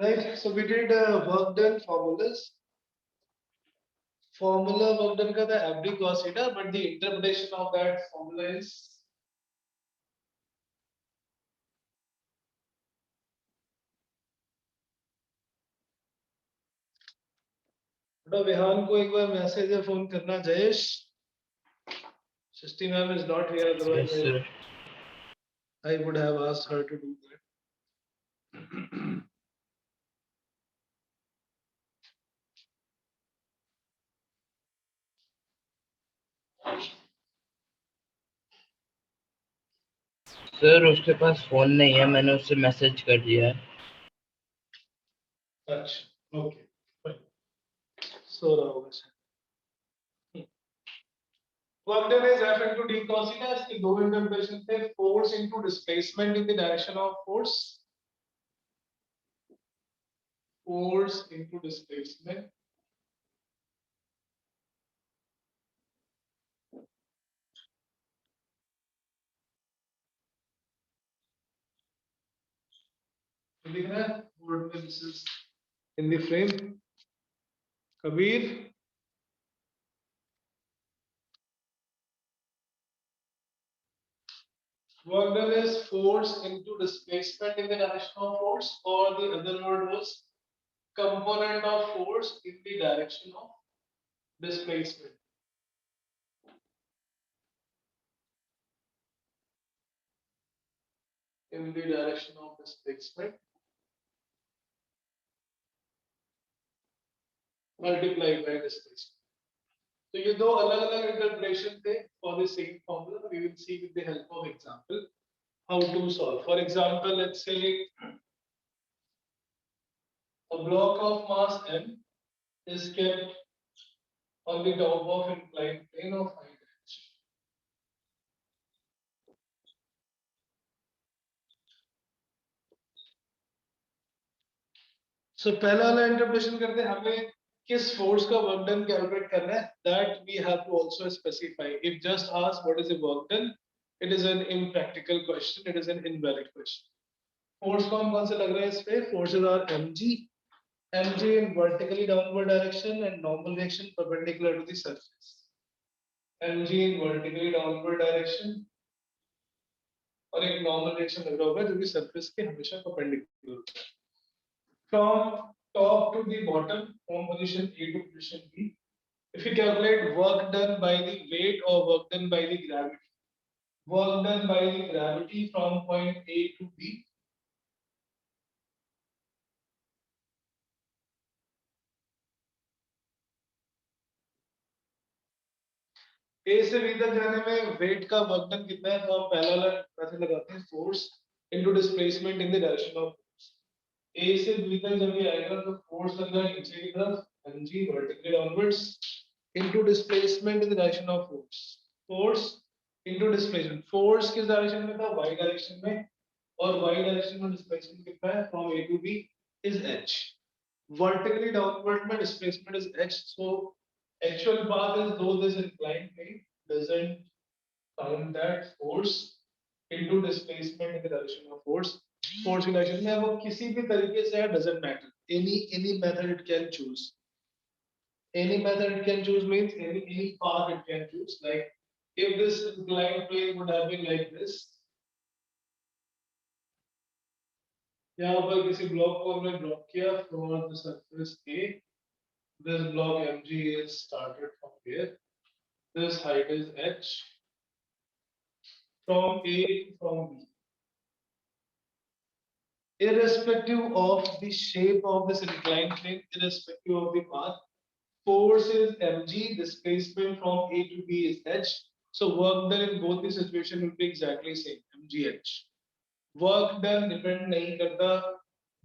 Right, so we did work done formulas. Formula work done का था FD cos theta, but the interpretation of that formula is थोड़ा विहान को एक बार message या phone करना Jayesh. Shashti ma'am is not here, otherwise Yes, sir. I would have asked her to do that. Sir उसके पास phone नहीं है, मैंने उससे मैसेज कर दिया है. अच्छा, ओके, सो रहा होगा शायद. Work done is F into d cos theta. इसकी दो इंटरप्रिटेशन थे. Force into displacement in the direction of force. Force into displacement. दिख रहा है बोर्ड में? This is in the frame. Kabir. Work done is force into displacement in the direction of force, or the other word was component of force in the direction of displacement. In the direction of displacement multiplied by displacement. So ये दो अलग-अलग interpretation थे for the same formula. We will see with the help of example how to solve. For example, let's say a block of mass m is kept on the top of inclined plane of height h. So पहला वाला interpretation करते हैं. हमें किस force का work done calculate करना है, that we have to also specify. If just ask what is the work done, it is an impractical question, it is an invalid question. Force कौन से लग रहा है इस पे? Forces are mg in vertically downward direction and normal reaction perpendicular to the surface. mg in vertically downward direction और एक normal reaction लग रहा होगा जो कि surface के हमेशा perpendicular होता है. From top to the bottom, from position A to position B, if you calculate work done by the weight or work done by the gravity, work done by the gravity from point A to B, A से B तक जाने में weight का work done कितना है? तो हम पहला वाला मेथड लगाते हैं, force into displacement in the direction of force. A से B तक जब ये आएगा तो force लगेगा नीचे की तरफ, mg vertically downwards into displacement in the direction of force. Force into displacement. Force किस डायरेक्शन में था? Y डायरेक्शन में. और y डायरेक्शन में displacement कितना है? From A to B is h. Vertically downward में displacement is h. So actual path is, though this inclined plane doesn't count that force into displacement in the direction of force. Force की direction में वो किसी भी तरीके से है, doesn't matter. Any method it can choose. Any method it can choose means any path it can choose. Like if this inclined plane would have been like this, यहाँ पर किसी ब्लॉक को हमने ड्रॉप किया from the surface A. This block mg is started from here. This height is h. From A to from B. Irrespective of the shape of this inclined plane, irrespective of the path, force is mg, displacement from A to B is h. So work done in both the situation will be exactly same, mgh. Work done depend नहीं करता,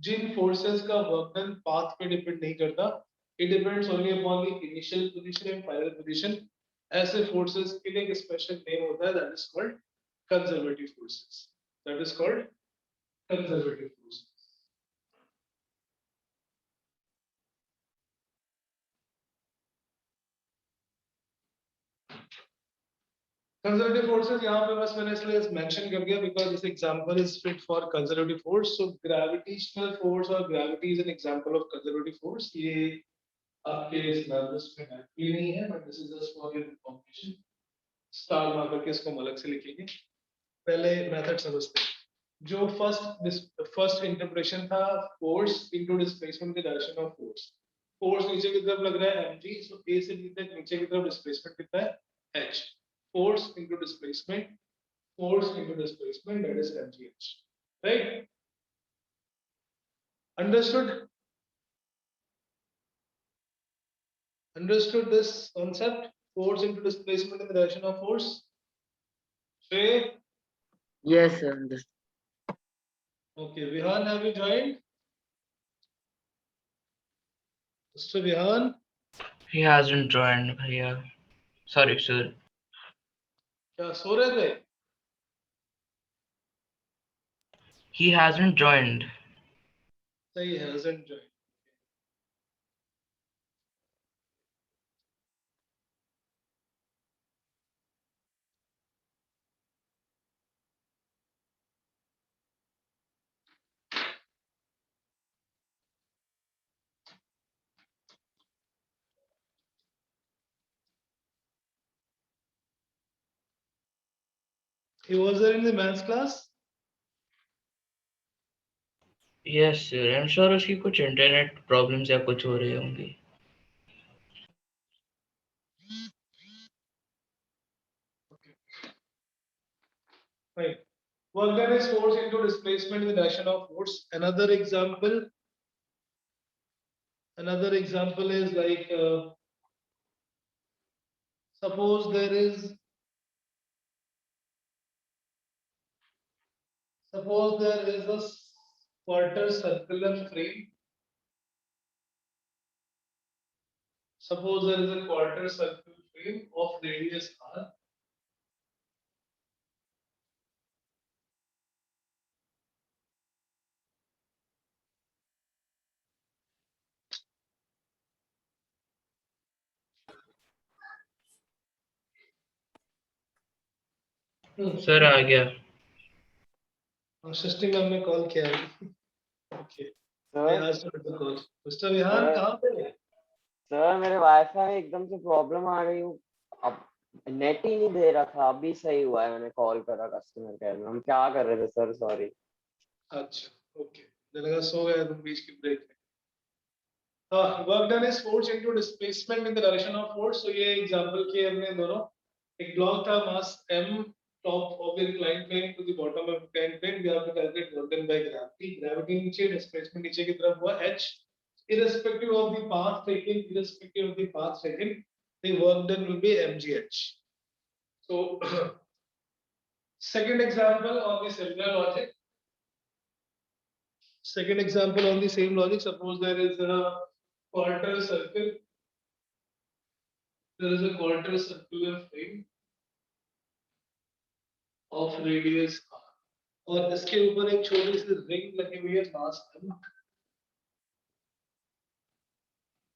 जिन forces का work done path पे depend नहीं करता, it depends only upon the initial position and final position. ऐसे forces के लिए एक special name होता है, that is called conservative forces. That is called conservative forces. Conservative forces यहाँ पे बस मैंने इसलिए मेंशन कर दिया because this example is fit for conservative force. So gravitational force और gravity is an example of conservative force. ये आपके सिलेबस में है ये नहीं है but this is just for your information. Star मार करके इसको हम अलग से लिखेंगे. पहले मेथड समझते हैं. जो फर्स्ट इंटरप्रेशन था फोर्स इनटू डिस्प्लेसमेंट के डायरेक्शन ऑफ फोर्स. फोर्स नीचे की तरफ लग रहा है mg. सो a से b तक नीचे की तरफ डिस्प्लेसमेंट कितना है h. force into displacement that is mgh. Right? Understood this concept? Force into displacement in the direction of force. Shrey? Yes, sir. Understood. Okay, Vihan, have you joined? Mr. Vihan? He hasn't joined, भैया. Sorry, sir. क्या सो रहे थे? He hasn't joined. He hasn't joined. He was there in the maths class? Yes, sir. I'm sure उसकी कुछ internet problems या कुछ हो रही होंगी. Right. Work done is force into displacement in the direction of force. Another example is like suppose there is a quarter circular frame. Suppose there is a quarter circular frame of radius r. Sir आ गया. System में हमने call किया है. Okay. Sir आज तो call. Mister Vihaan कहाँ पे? Sir मेरे वाईफाई में एकदम से प्रॉब्लम आ गई. अब नेट ही नहीं दे रहा था. अभी सही हुआ है. मैंने कॉल करा कस्टमर केयर में. हम क्या कर रहे थे सर? सॉरी. अच्छा. ओके. मुझे लगा सो गए तुम बीच की ब्रेक में. Work done is force into displacement in the direction of force. तो ये एग्जांपल किए हमने दोनों. एक ब्लॉक था मास m top of the inclined plane to the bottom of the inclined plane. We have to calculate work done by gravity. Gravity नीचे, displacement नीचे की तरफ हुआ h. Irrespective of the path taken, the work done will be mgh. So second example on the similar logic. Second example on the same logic. Suppose there is a quarter circle. There is a quarter circular frame of radius r. और इसके ऊपर एक छोटी सी ring लगी हुई है मास m.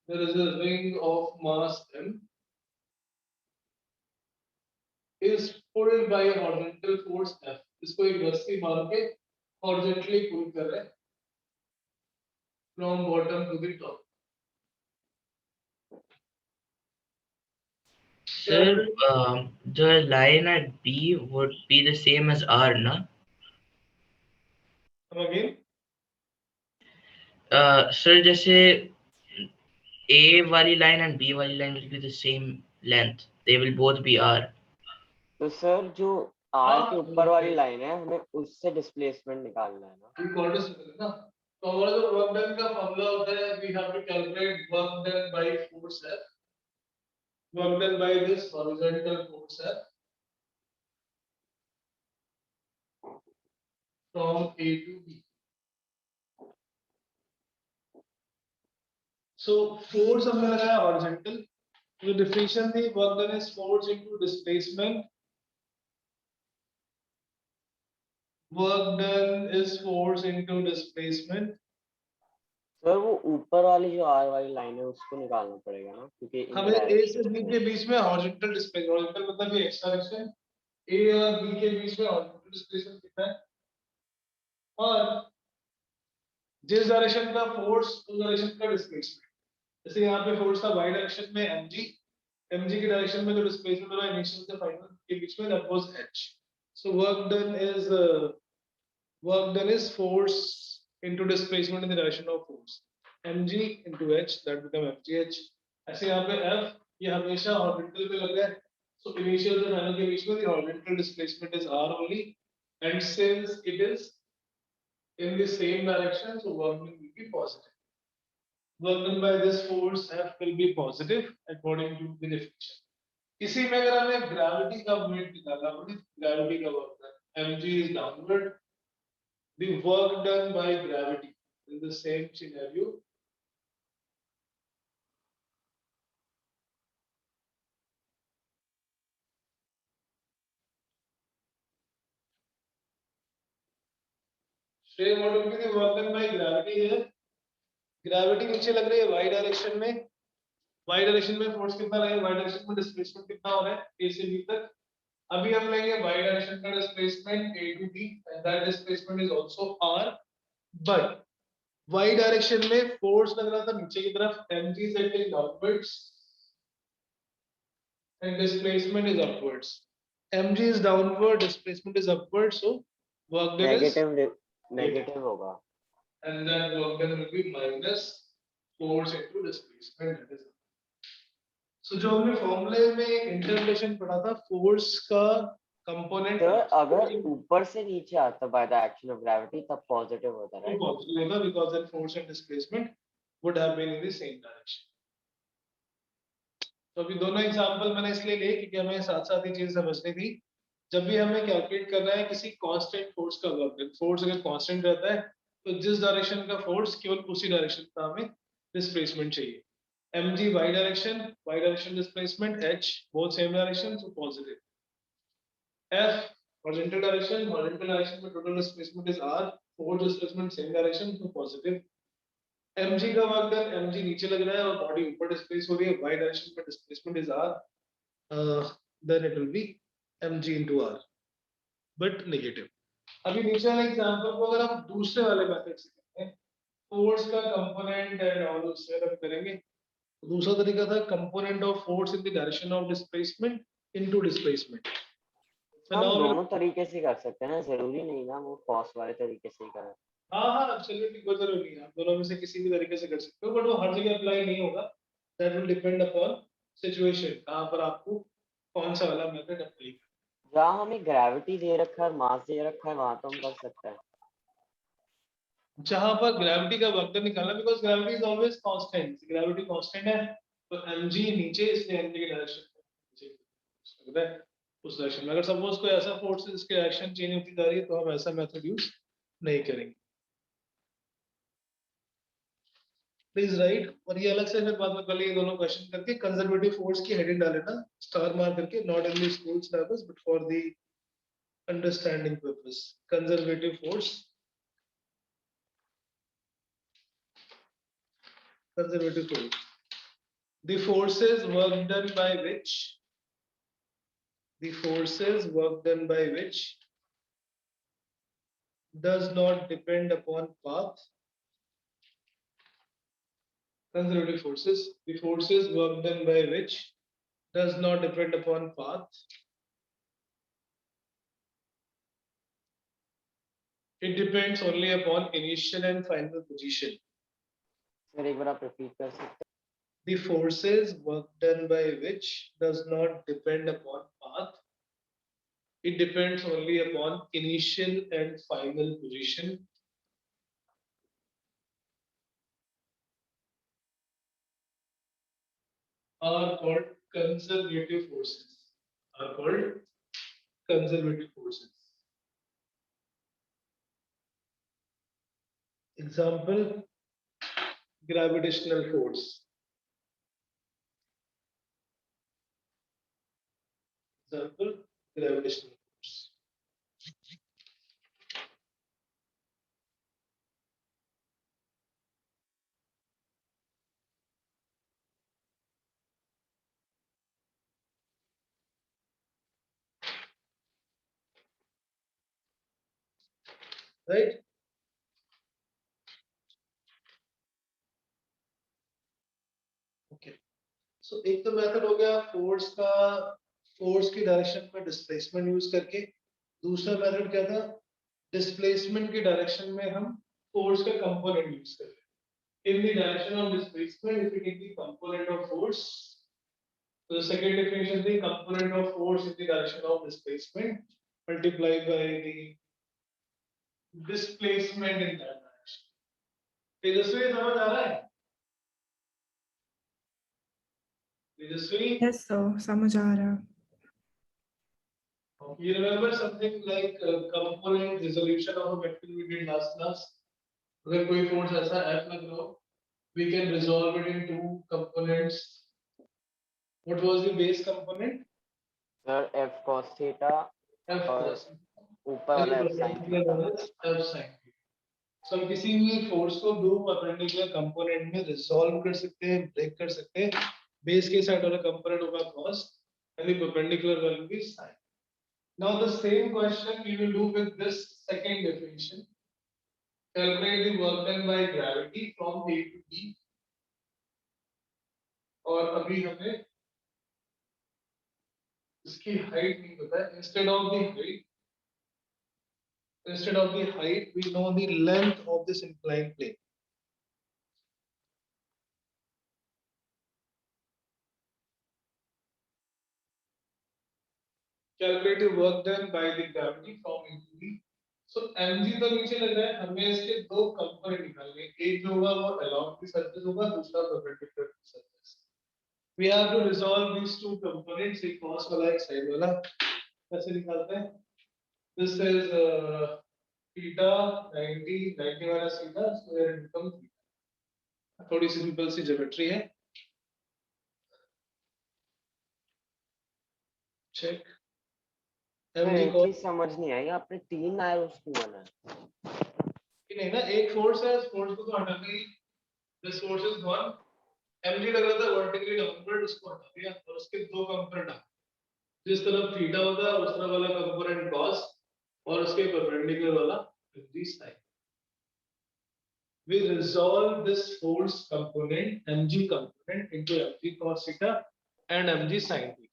There is a ring of mass m is pulled by a horizontal force F. इसको एक रस्सी मार के horizontally pull कर रहे हैं from bottom to the top. Sir, the line at B would be the same as R, na? Come again? Sir, जैसे A वाली line and B वाली line will be the same length. They will both be R. तो sir जो are के ऊपर वाली line है हमें उससे डिस्प्लेसमेंट निकालना है ना. ये quarter circle है ना. तो हमारा जो work done का फॉर्मूला होता है we have to calculate work done by force F. Work done by this horizontal force F from A to B. So force हमने लगाया horizontal. The definition थी work done is force into displacement. Work done is force into displacement. Sir वो ऊपर वाली जो are वाली line है उसको निकालना पड़ेगा ना क्योंकि हमें A से B के बीच में horizontal displacement. Horizontal मतलब ये x direction. ए और बी के बीच में ऑर्बिटल डिस्प्लेसमेंट कितना है और जिस डायरेक्शन का फोर्स उस डायरेक्शन का डिस्प्लेसमेंट। जैसे यहाँ पे फोर्स था y डायरेक्शन में mg की डायरेक्शन में जो डिस्प्लेसमेंट हो रहा है इनिशियल से फाइनल के बीच में that was h। So work done is force into displacement in the direction of force mg into h that become mgh। ऐसे यहाँ पे f ये हमेशा ऑर्बिटल पे लग रहा है so initial से फाइनल के बीच में the orbital displacement is r only and since it is in the same direction so work done will be positive। Work done by this force F will be positive according to the definition। इसी में अगर हमें gravity का moment निकालना पड़े gravity का work done mg is downward the work done by gravity in the same scenario same what will be the work done by gravity here। Gravity नीचे लग रही है y डायरेक्शन में y डायरेक्शन में force कितना लगेगा y direction में displacement कितना हो रहा है a से b तक। अभी हम लेंगे y डायरेक्शन का displacement a to b and that displacement is also r but y direction में फोर्स लग रहा था नीचे की तरफ mg is acting downwards and displacement is upwards। mg is downward displacement is upward so work done is negative होगा and then work done will be minus force into displacement that is। So जो हमने फॉर्मूले में interpretation पढ़ा था force का component sir अगर ऊपर से नीचे आता by the action of gravity तब पॉजिटिव होता है राइट पॉजिटिव होगा because that force and displacement would have been in the same direction. तो अभी दोनों एग्जांपल मैंने इसलिए लिए क्योंकि हमें साथ साथ ही चीज समझनी थी। जब भी हमें कैलकुलेट करना है किसी कांस्टेंट फोर्स का वर्क डन फोर्स अगर कांस्टेंट रहता है तो जिस डायरेक्शन का फोर्स केवल उसी डायरेक्शन का हमें डिस्प्लेसमेंट चाहिए। mg y direction displacement h both same direction so positive। f horizontal direction में total displacement is r force displacement same direction so positive। mg का वर्क डन mg नीचे लग रहा है और बॉडी ऊपर डिस्प्लेस हो रही है y डायरेक्शन में displacement is r then it will be mg into r but negative। अभी नीचे वाले एग्जांपल को अगर हम दूसरे वाले मेथड से करते हैं फोर्स का कंपोनेंट एंड ऑल उससे हम करेंगे। दूसरा तरीका था component of force in the direction of displacement into displacement. हम दोनों तरीके से कर सकते हैं ना जरूरी नहीं ना वो कॉस वाले तरीके से ही करें। हाँ एब्सोल्युटली कोई जरूरी नहीं है आप दोनों में से किसी भी तरीके से कर सकते हो बट वो हर जगह अप्लाई नहीं होगा that will depend upon situation कहां पर आपको कौन सा वाला मेथड अप्लाई करना। जहाँ हमें ग्रेविटी दे रखा है मास दे रखा है वहां तो हम कर सकते हैं जहां पर ग्रेविटी का वर्क डन निकालना because gravity is always constant gravity constant है तो mg नीचे इसलिए mg की डायरेक्शन नीचे लग रहा है उस डायरेक्शन में। अगर सपोज कोई ऐसा फोर्स है जिसकी डायरेक्शन चेंज होती जा रही है तो हम ऐसा मेथड यूज नहीं करेंगे। प्लीज राइट और ये अलग से फिर बाद में कल ये दोनों क्वेश्चन करके कंजर्वेटिव फोर्स की हेडिंग डाल लेना स्टार मार्क करके not in the school syllabus but for the understanding purpose conservative force conservative force the forces work done by which does not depend upon path। Conservative forces the forces work done by which does not depend upon path it depends only upon initial and final position। Sir एक बार आप repeat कर सकते the forces work done by which does not depend upon path it depends only upon initial and final position are called conservative forces are called conservative forces। Example gravitational force example gravitational force। Right? Okay, so एक तो method हो गया force की direction में displacement use करके। दूसरा method क्या था? डिस्प्लेसमेंट की डायरेक्शन में हम फोर्स का कंपोनेंट यूज कर रहे हैं। In the direction of displacement, if we take the component of force, so the second definition is the component of force in the direction of displacement multiplied by the displacement in that direction. तेजस्वी समझ आ रहा है? तेजस्वी, Yes, sir. समझ आ रहा. you remember something like component resolution of a vector we did last class? अगर कोई force ऐसा F लग रहा हो, we can resolve it in two components. What was the base component? Sir F cos theta F और cos. ऊपर वाला F sin theta. F sin. So हम किसी भी फोर्स को दो परपेंडिकुलर कंपोनेंट में रिसॉल्व कर सकते हैं, ब्रेक कर सकते हैं। बेस के साइड वाला कंपोनेंट होगा cos and the perpendicular one will be sin. Now the same question we will do with this second definition. Calculate the work done by gravity from A to B. और अभी हमें इसकी height नहीं पता है। Instead of the height, we know the length of this inclined plane. Calculate the work done by the gravity from A to B. So mg तो नीचे लग रहा है, हमें इसके दो कंपोनेंट निकालने हैं। एक जो होगा वो along the surface होगा, दूसरा perpendicular to surface. We have to resolve these two components, एक cos वाला एक sin वाला। कैसे निकालते हैं? This is theta 90 वाला सीधा, so it becomes theta. थोड़ी सी सिंपल सी ज्योमेट्री है। Check. सर mg एक cos चीज समझ नहीं आई, आपने 3 एरोस क्यों बनाए? नहीं ना, एक फोर्स है, इस फोर्स को तो हटा दी। This force is gone. mg लग रहा था वर्टिकली डाउनवर्ड, उसको हटा दिया और उसके दो कंपोनेंट आ, जिस तरफ थीटा होता है उस तरफ वाला कंपोनेंट cos और उसके परपेंडिकुलर वाला mg sin. We resolve this force component mg component into mg cos theta and mg sin theta.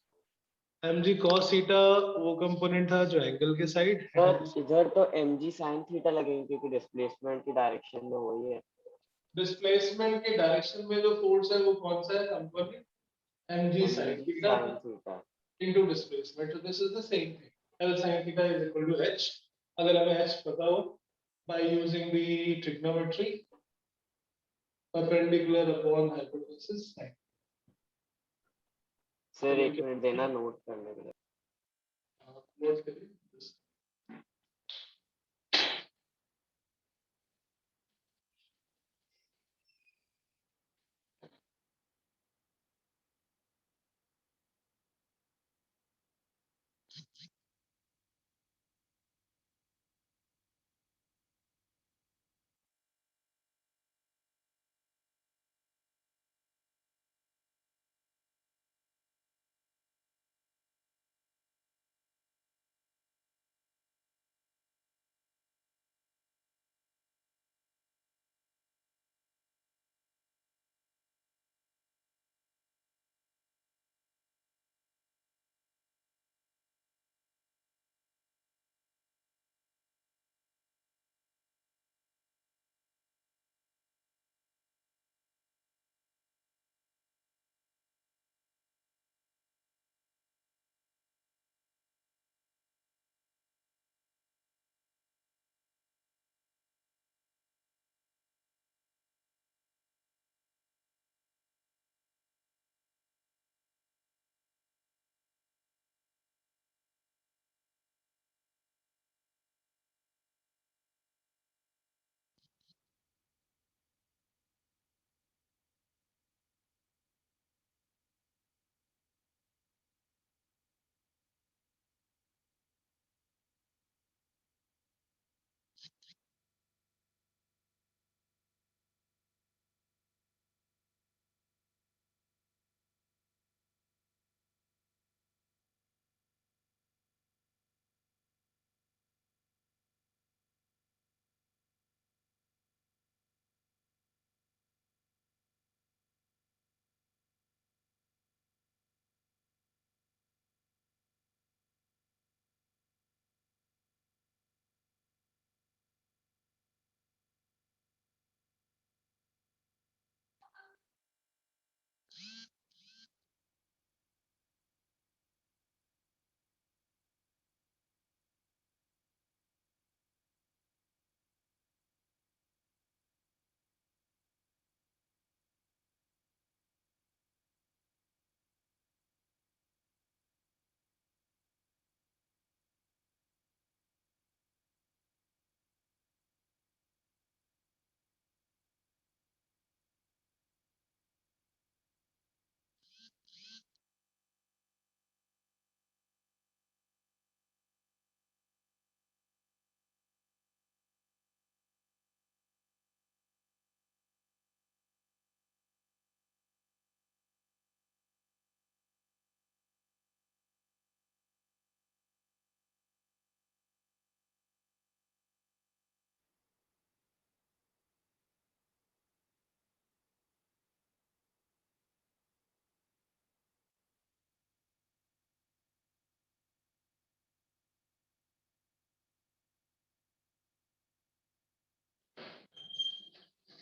mg cos theta वो कंपोनेंट था जो एंगल के साइड है। सर इधर तो mg sin थीटा लगेंगे क्योंकि डिस्प्लेसमेंट की डायरेक्शन में वही है. डिस्प्लेसमेंट के डायरेक्शन में जो फोर्स है वो कौन सा है component? mg sin mg theta sin theta. into displacement. So this is the same thing. L sin theta is equal to h. अगर हमें h पता हो by using the trigonometry, perpendicular upon hypotenuse sin. Sir एक minute देना note करने के लिए. Note करिए।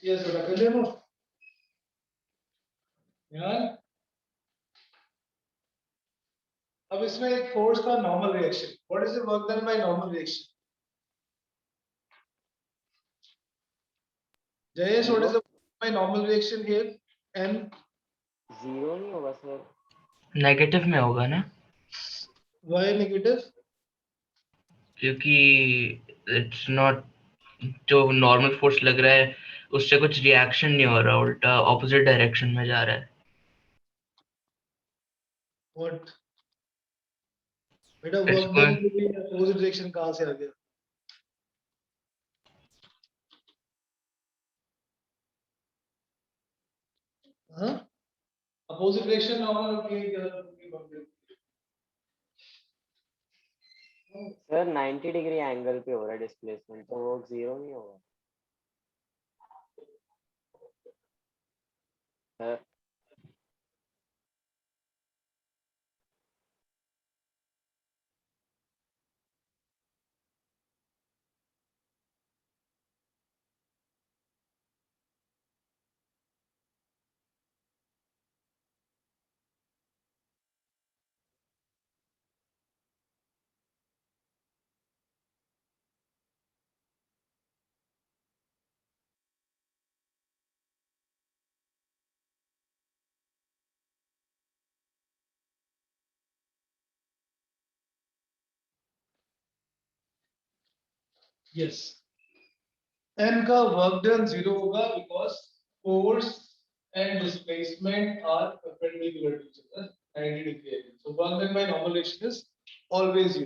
यस बेटा कर लिया वो यार। अब इसमें एक फोर्स का normal reaction, what is the work done by normal reaction? Jayesh, what is the by normal reaction here? N zero नहीं होगा सर? नेगेटिव में होगा ना, वाई नेगेटिव? क्योंकि इट्स नॉट, जो नॉर्मल फोर्स लग रहा है उससे कुछ रिएक्शन नहीं हो रहा, उल्टा ऑपोजिट डायरेक्शन में जा रहा है। व्हाट बेटा, It's वर्क डन going, के लिए अपोजिट डायरेक्शन कहां से आ गया? हाँ, अपोजिट डायरेक्शन नॉर्मल होती है क्या? सर 90 डिग्री एंगल पे हो रहा है डिस्प्लेसमेंट, तो वो जीरो नहीं होगा सर? यस, n का वर्क डन जीरो होगा because force and displacement are perpendicular to each other 90 degree angle, so work done by normal reaction is always zero.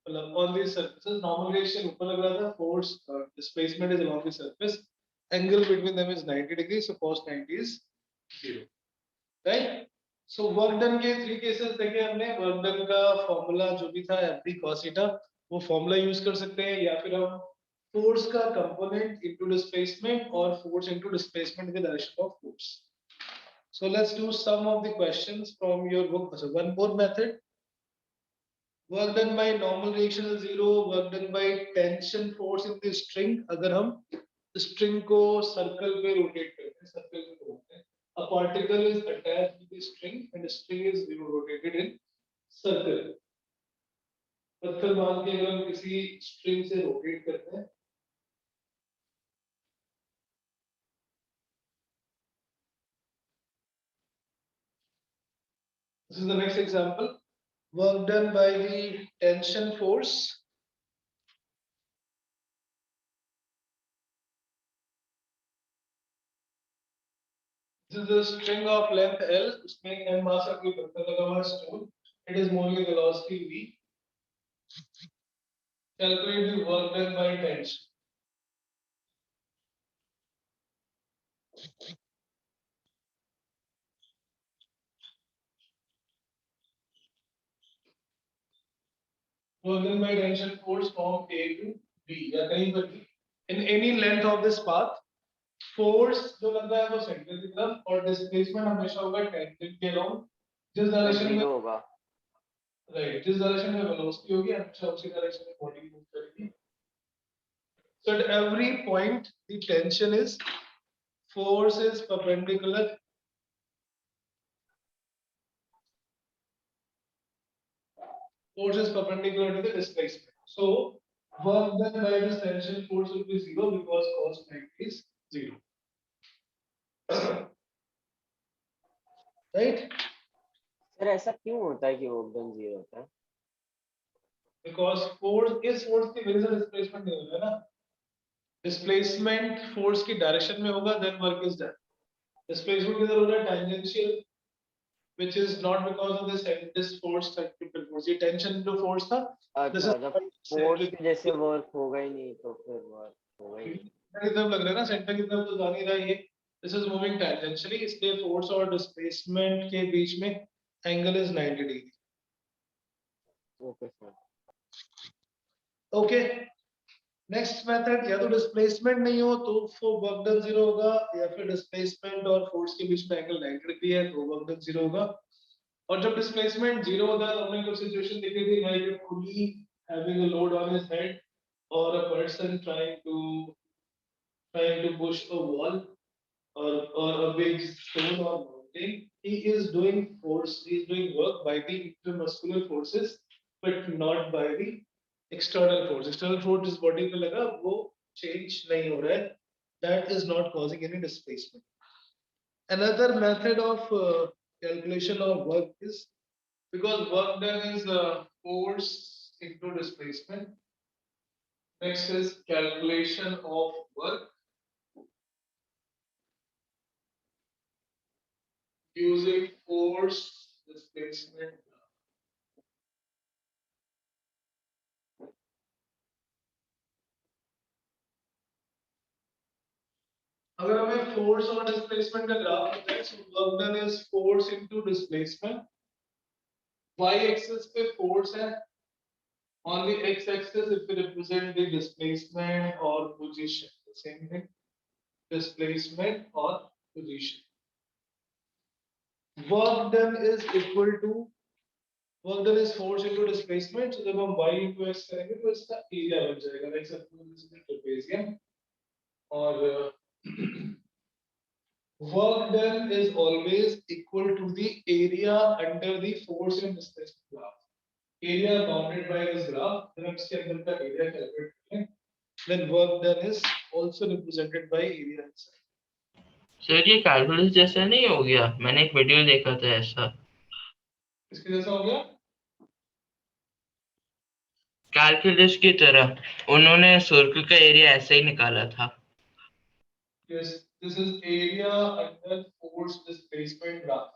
मतलब on the surfaces normal reaction ऊपर लग रहा था, force displacement is along the surface, angle between them is 90 degree, so cos 90 is zero, right? So work done के three cases देखे हमने। Work done का formula जो भी था एफ डी cos थीटा, वो फॉर्मूला यूज कर सकते हैं, या फिर हम फोर्स का कंपोनेंट इनटू डिस्प्लेसमेंट और force into displacement in the direction of force. So let's do some of the questions from your book. So one more method. Work done by normal reaction is zero. Work done by tension force in the string. अगर हम string को circle पे rotate करते हैं, circle पे घूमते हैं, a particle is attached to the string and the string is rotated in circle. पत्थर बांध के अगर हम किसी string से rotate करते हैं, this is the next example. Work done by the tension force. This is a string of length L. उसमें n मास का कोई पत्थर लगा हुआ है, stone. It is moving with velocity v. Calculate the work done by tension. Work done by tension force from A to B या कहीं पर भी in any length of this path. Force जो लग रहा है वो सेंटर की तरफ और displacement हमेशा होगा tangent के along. जिस डायरेक्शन में जीरो होगा। राइट, जिस डायरेक्शन में वेलोसिटी होगी हमेशा उसी डायरेक्शन में बॉडी मूव करेगी. So at every point the tension is, force is perpendicular, force is perpendicular to the displacement. So work done by this tension force will be zero because cos 90 is zero. Right? Sir ऐसा क्यों होता है कि work done zero होता है? Because force इस force की वजह से displacement नहीं होगा ना. Displacement force की direction में होगा, then work is done. Displacement किधर हो रहा है? Tangential, which is not because of this force centrifugal force. ये tension जो force था, this अच्छा, is जब फोर्स की जैसे वर्क होगा ही नहीं तो फिर वर्क होगा ही नहीं। की तरफ लग रहा है ना, सेंटर की तरफ तो जा नहीं रहा ये. दिस इज मूविंग टेंजेंशियली, इसलिए फोर्स और डिस्प्लेसमेंट के बीच में angle is 90 degree. Okay sir. Okay, next method. या तो डिस्प्लेसमेंट नहीं हो तो वर्क डन जीरो होगा, या फिर डिस्प्लेसमेंट और फोर्स के बीच में एंगल 90 डिग्री है तो वर्क डन जीरो होगा. और जब डिस्प्लेसमेंट जीरो होता है तो हमने कुछ सिचुएशन देखी थी, like a pulley having a load on his head or a person trying to push a wall. or a big stone or mountain, he is doing work by the intramuscular forces, but not by the external force. External force is body पे लगा, वो change नहीं हो रहा है. That is not causing any displacement. Another method of calculation of work is, because work done is force into displacement. Next is calculation of work using force displacement. अगर हमें force और displacement का graph पता है, so work done is force into displacement. Y axis पे force है. On the x axis, if we represent the displacement or position, the same thing, displacement or position. Work done is equal to, work done is force into displacement. So जब हम y into x करेंगे तो इसका area बन जाएगा. Like suppose this is a trapezium, और work done is always equal to the area under the force and displacement graph. Area bounded by this graph, then हम इसके अंदर का area calculate करें. Then work done is also represented by area inside. Sir ये calculus जैसा नहीं हो गया? मैंने एक वीडियो देखा था ऐसा. इसके जैसा हो गया? कैलकुलस की तरह उन्होंने सर्कल का एरिया ऐसे ही निकाला था. Yes, this is area under force displacement graph.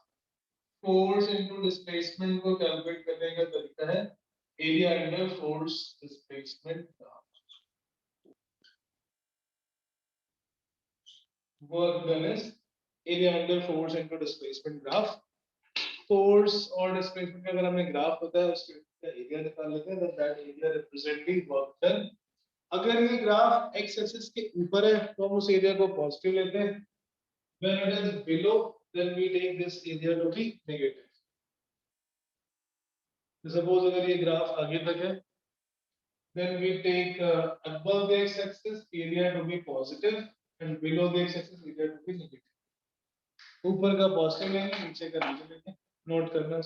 Force into displacement को calculate करने का तरीका है area under force displacement graph. Work done is area under force into displacement graph. Force और displacement का अगर हमें ग्राफ होता है उसका एरिया निकाल लेते हैं, then that area represent the work done. अगर ये ग्राफ x एक्सिस के ऊपर है तो हम उस एरिया को पॉजिटिव लेते हैं. When it is below, then we take this area to be negative. Suppose अगर ये ग्राफ आगे तक है, then we take above the x axis area to be positive and below the x axis area to be negative. ऊपर का positive लेंगे, नीचे का नेगेटिव लेंगे. नोट करना.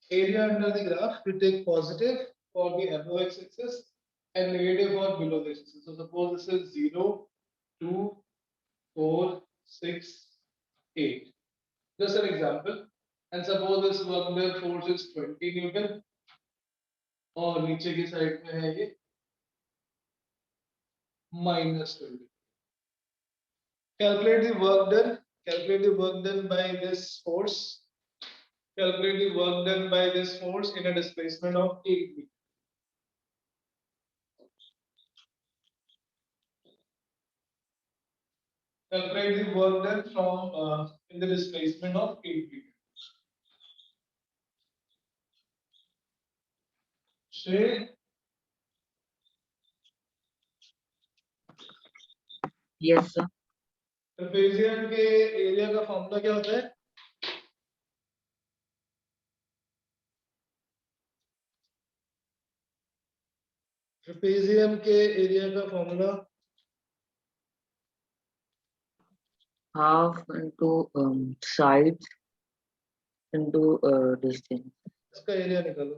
Area under the graph, we take positive for the above x-axis and negative for below the x-axis. So suppose this is 0, 2, 4, 6, 8. Just an example. And suppose this work done force is 20 Newton और नीचे की side में है ये -20. Calculate the work done. Calculate the work done by this force. Calculate the work done by this force in a displacement of 8 meters. Calculate the work done from in the displacement of 8 meters. Say Yes, sir. Trapezium के area का formula क्या होता है? Trapezium के area का formula Half into sides into distance. इसका area निकालो।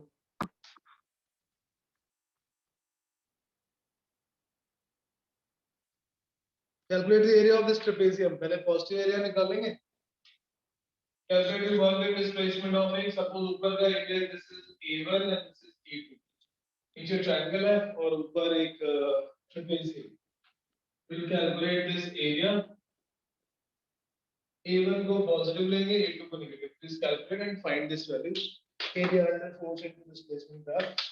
Calculate the area of this trapezium. पहले पॉजिटिव एरिया निकालेंगे। कैलकुलेट वर्क डिस्प्लेसमेंट ऑफ एक, सपोज ऊपर का area this is A1 and this is A2। नीचे ट्रायंगल है और ऊपर एक trapezium. Will calculate this area. A1 को पॉजिटिव लेंगे, A2 को negative. Please calculate and find this value. Area under force into displacement graph.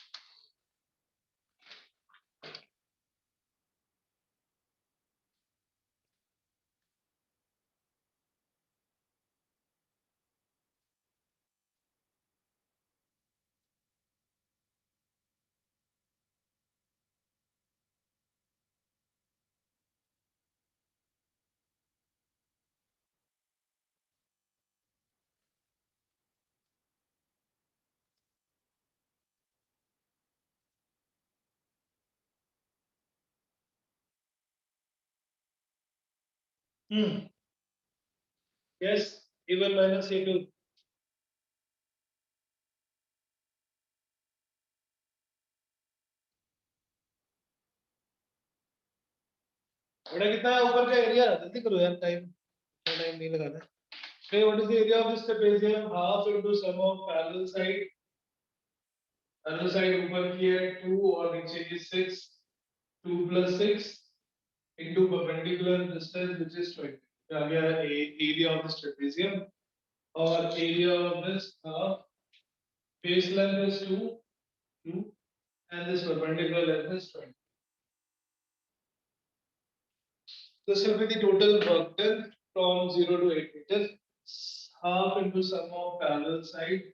Yes, A1 minus A2. बेटा कितना है ऊपर का एरिया? जल्दी करो यार, टाइम नहीं लगाना। Okay, what is the area of this trapezium? Half into sum of parallel side. Parallel side ऊपर की है 2 और नीचे की 6। 2 plus 6 into perpendicular distance which is 20. आ गया area of this trapezium। और area of this base length is 2 and this perpendicular length is 20. This will be the total work done from 0 to 8 meters. Half into sum of parallel side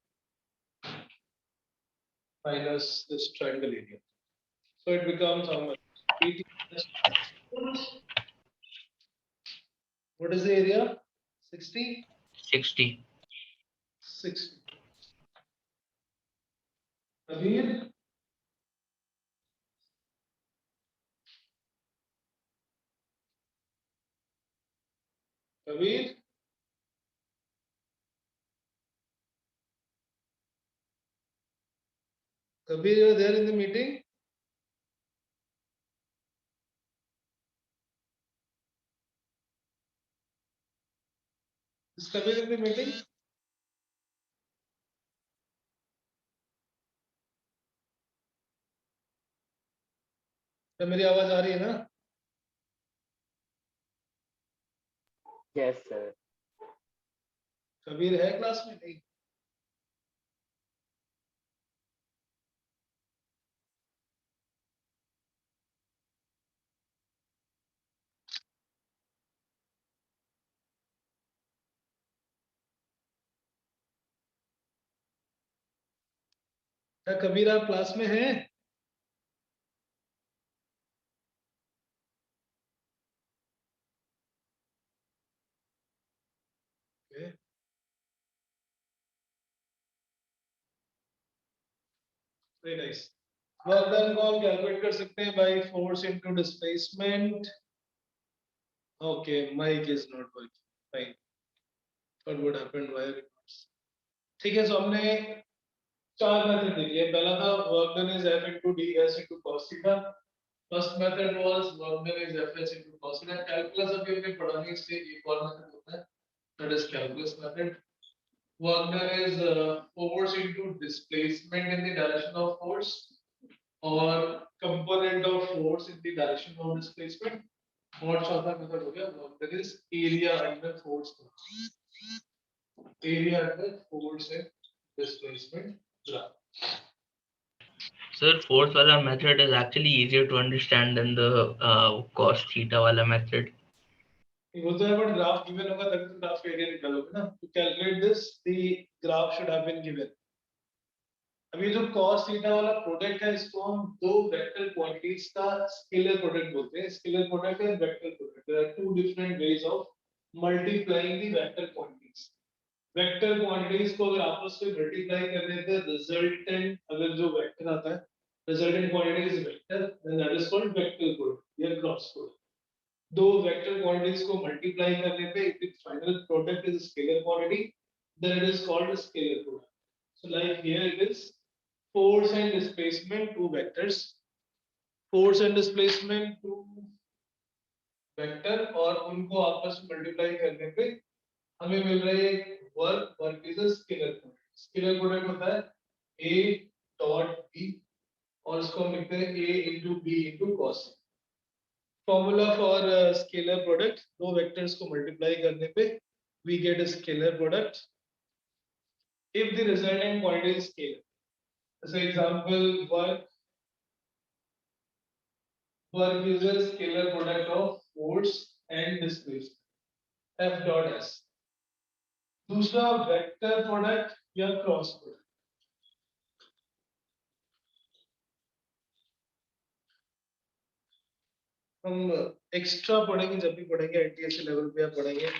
minus this triangle area. So it becomes how much? 80 plus. What is the area? 60? 60. 60. Kabir? Kabir? Kabir, you are there in the meeting? Is Kabir in the meeting? क्या मेरी आवाज आ रही है ना? Yes, sir. Kabir है class में? नहीं। क्या कबीर आप क्लास में हैं? Okay. Very nice. Work done को हम कैलकुलेट कर सकते हैं by force into displacement. Okay, mic is not working. Fine. What happened, wire records. ठीक है, सो हमने चार मेथड देख लिए। पहला था work done is F into ds into cos theta. First method was work done is Fs into cos theta. Calculus अभी हमने पढ़ा नहीं, इसलिए एक और मेथड होता है, that is calculus method. Work done is force into displacement in the direction of force or component of force in the direction of displacement। और चौथा मेथड हो गया work done is area under force। area under force and displacement graph। Sir, fourth wala method is actually easier to understand than the cos theta wala method. वो तो है, but graph given होगा तभी तो graph का area निकालोगे ना। To calculate this the graph should have been given. अभी जो cos थीटा वाला प्रोडक्ट है इसको हम दो वेक्टर क्वांटिटीज का स्केलर प्रोडक्ट बोलते हैं. Scalar product and vector product. There are two different ways of multiplying the vector quantities. Vector quantities को अगर आपस में मल्टीप्लाई कर देते हैं रिजल्टेंट अगर जो वेक्टर आता है resultant quantity is vector then that is called vector product या क्रॉस प्रोडक्ट. दो वेक्टर क्वांटिटीज को मल्टीप्लाई करने पे if the final product is scalar quantity then it is called a scalar product. So like here it is force and displacement two vectors, force and displacement two vector और उनको आपस में multiply करने पे हमें मिल रहा है work. Work is a scalar product. Scalar product होता है a डॉट b और इसको हम लिखते हैं a into b into cos. Formula for scalar product दो वेक्टर्स को मल्टीप्लाई करने पे we get a scalar product if the resultant quantity is scalar. As an example, work is a scalar product of force and displacement F dot S. दूसरा vector product या cross product. हम extra पढ़ेंगे जब भी पढ़ेंगे NTSC level पे या पढ़ेंगे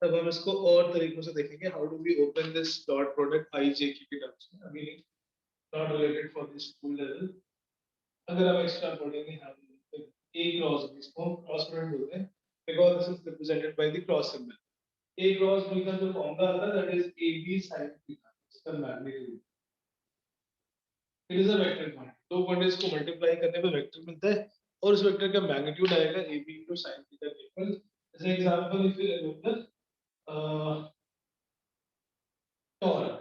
तब हम इसको और तरीकों से देखेंगे. How do we open this dot product i j k के टर्म्स में. अभी नहीं, not related for this school level. अगर हम एक्स्ट्रा पढ़ेंगे हम a cross b इसको क्रॉस प्रोडक्ट बोलते हैं because this is represented by the cross symbol. a cross b का जो फॉर्मूला आता है that is ab sin theta. इसका magnitude it is a vector quantity. दो क्वांटिटीज को मल्टीप्लाई करने पे वेक्टर मिलता है और उस वेक्टर का मैग्नीट्यूड आएगा ab into sin theta equal. जैसे example if you remember torque.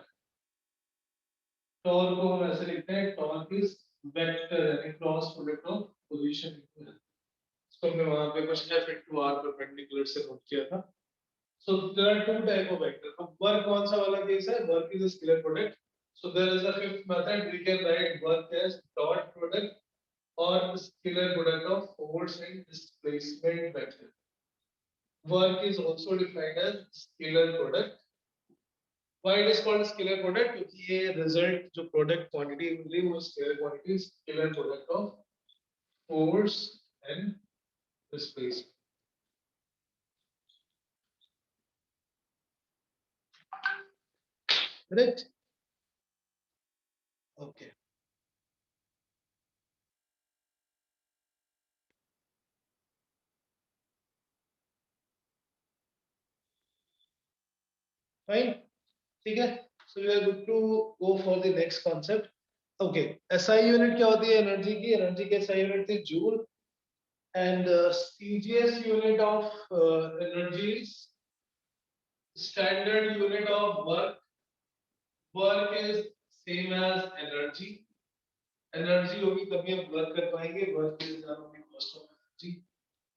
Torque को हम ऐसे लिखते हैं टॉर्क इज वेक्टर यानी क्रॉस प्रोडक्ट ऑफ पोजीशन. इसको हमने वहां पे कुछ f into r परपेंडिकुलर से नोट किया था. So there are two type of vector. So work कौन सा वाला केस है? Work is a scalar product. So there is a fifth method. We can write work as dot product or scalar product of force and displacement vector. Work is also defined as scalar product. Why it is called scalar product? क्योंकि ये result जो product quantity मिली वो scalar quantity scalar product of force and displacement. Correct? Okay. Fine. ठीक है. So we are good to go for the next concept. Okay. SI unit क्या होती है energy की? एनर्जी की SI unit थी joule and CGS unit of energy is standard unit of work. Work is same as energy. Energy होगी तभी हम work कर पाएंगे. Work is the cost of energy.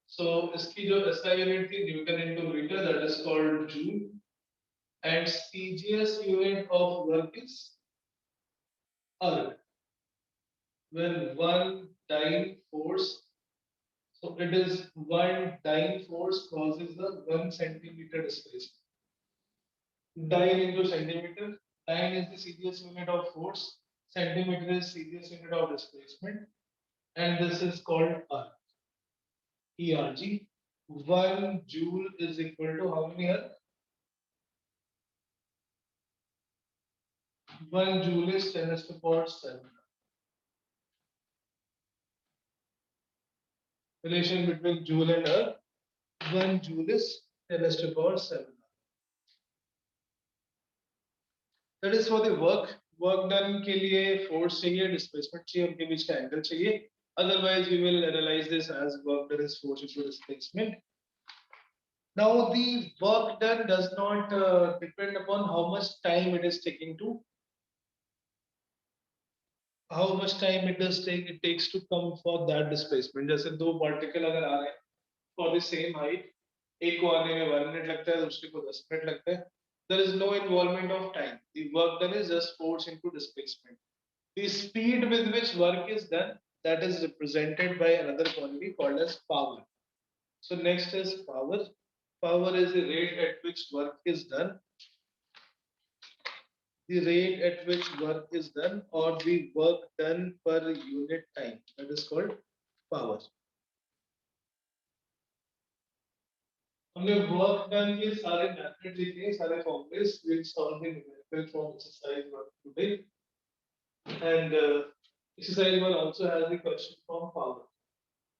So इसकी जो SI unit थी Newton into meter that is called joule. And CGS unit of work is erg. When one dyne force, so it is one dyne force causes the 1 centimeter displacement. Dyne into centimeter. Dyne is the CGS unit of force. Centimeter is CGS unit of displacement, and this is called erg. ERG. 1 joule is equal to how many erg? 1 joule is 10 to the power 7. Relation between joule and erg. 1 joule is 10 to the power 7. That is for the work. Work done के लिए force चाहिए, displacement चाहिए, उनके बीच का angle चाहिए. Otherwise, we will analyze this as work done is force into displacement. Now, the work done does not depend upon how much time it is taking to, how much time it takes to come for that displacement. जैसे दो particle अगर आ रहे हैं for the same height, एक को आने में 1 minute लगता है, दूसरे को 10 minute लगता है. There is no involvement of time. The work done is just force into displacement. The speed with which work is done, that is represented by another quantity called as power. So next is power. Power is the rate at which work is done. the rate at which work is done or the work done per unit time. That is called power. हमने work done के सारे methods लिखे हैं, सारे formulas which solve the numerical from exercise 1 today. And exercise 1 also has the question from power.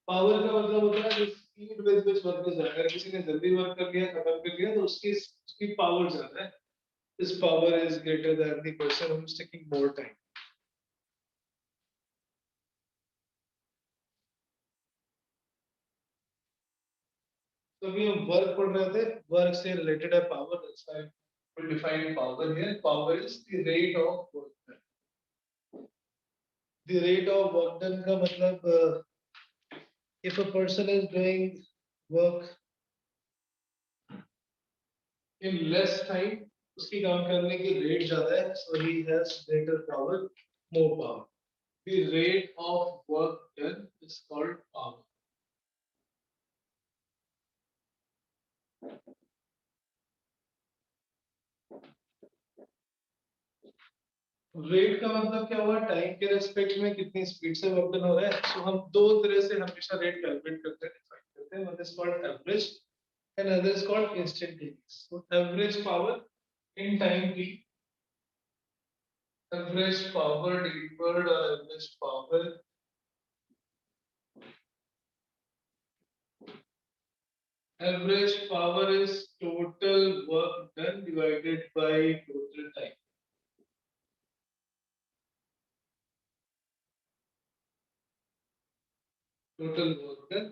Power का मतलब होता है the speed with which work is done. अगर किसी ने जल्दी work कर लिया, खत्म कर लिया, तो उसकी power ज्यादा है. His power is greater than the person who is taking more time. तो अभी हम वर्क पढ़ रहे थे, वर्क से रिलेटेड है power. That's why we define power here. Power is the rate of work done. The rate of work done का मतलब if a person is doing work in less time, उसकी काम करने की rate ज्यादा है, so he has greater power, more power. The rate of work done is called power. Rate का मतलब क्या हुआ, टाइम के रेस्पेक्ट में कितनी स्पीड से वर्क डन हो रहा है. सो हम दो तरह से हमेशा रेट कैलकुलेट करते हैं, डिफाइन करते हैं. One is called average and other is called instantaneous. So average power in time की, एवरेज पावर डिलीवर्ड और average power is total work done divided by total time. Total work done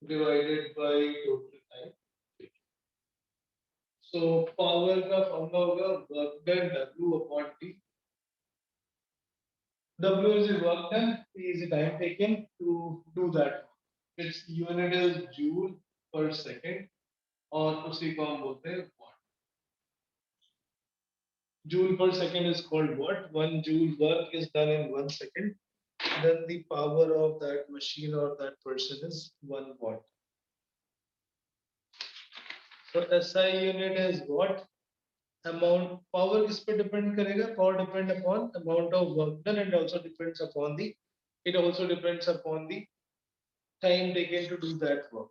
divided by total time. So power का formula होगा work done W upon T. W is the work done, T is the time taken to do that. Its unit is joule per second और उसी को हम बोलते हैं watt. Joule per second is called watt. 1 joule work is done in 1 second. Then the power of that machine or that person is 1 watt. So SI unit is watt. Amount power किस पे depend करेगा? Power depend upon amount of work done and also depends upon the time taken to do that work.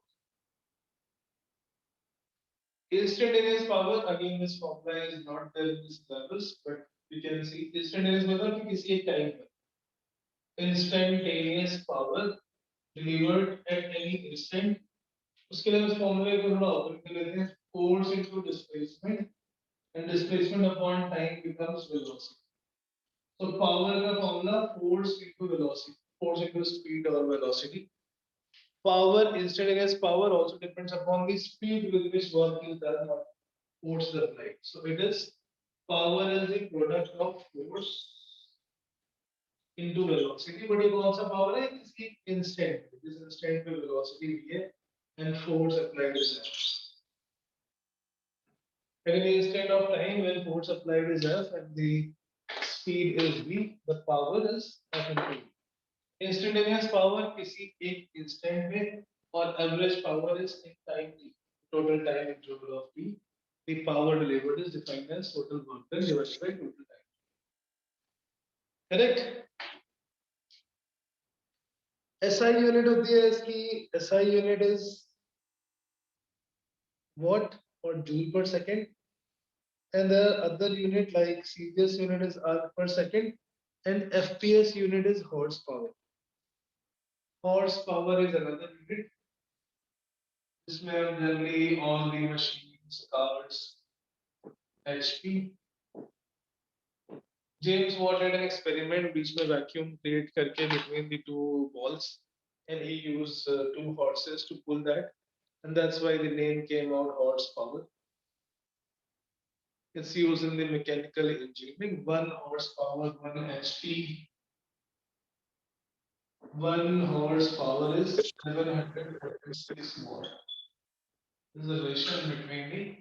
Instantaneous power, again this formula is not there in this levels, but we can see instantaneous मतलब कि किसी एक time पर instantaneous power delivered at any instant. उसके लिए उस फॉर्मूले को थोड़ा ओपन कर लेते हैं. Force into displacement and displacement upon time becomes velocity. So power का formula force into velocity, force into speed or velocity. Power, instantaneous power also depends upon the speed with which work is done or force is applied. So it is power is the product of force into velocity. But ये कौन सा power है? इसकी instant, this instant पे velocity भी है and force applied is there. In the instant of time when force applied is F and the speed is V, the power is F into V. Instantaneous power किसी एक instant में और average power is in time T. Total time interval of T. The power delivered is defined as total work done divided by total time. Correct? SI unit होती है इसकी, SI unit is watt or joule per second. And the other unit like CGS unit is arc per second and FPS unit is horsepower. Horsepower is another unit. इसमें हम generally all the machines, cars, HP. James Watt did an experiment बीच में vacuum create करके between the two balls and he used 2 horses to pull that and that's why the name came out horsepower. It's used in the mechanical engineering. 1 horsepower, 1 HP. 1 horsepower is 736 watt. This is the ratio between the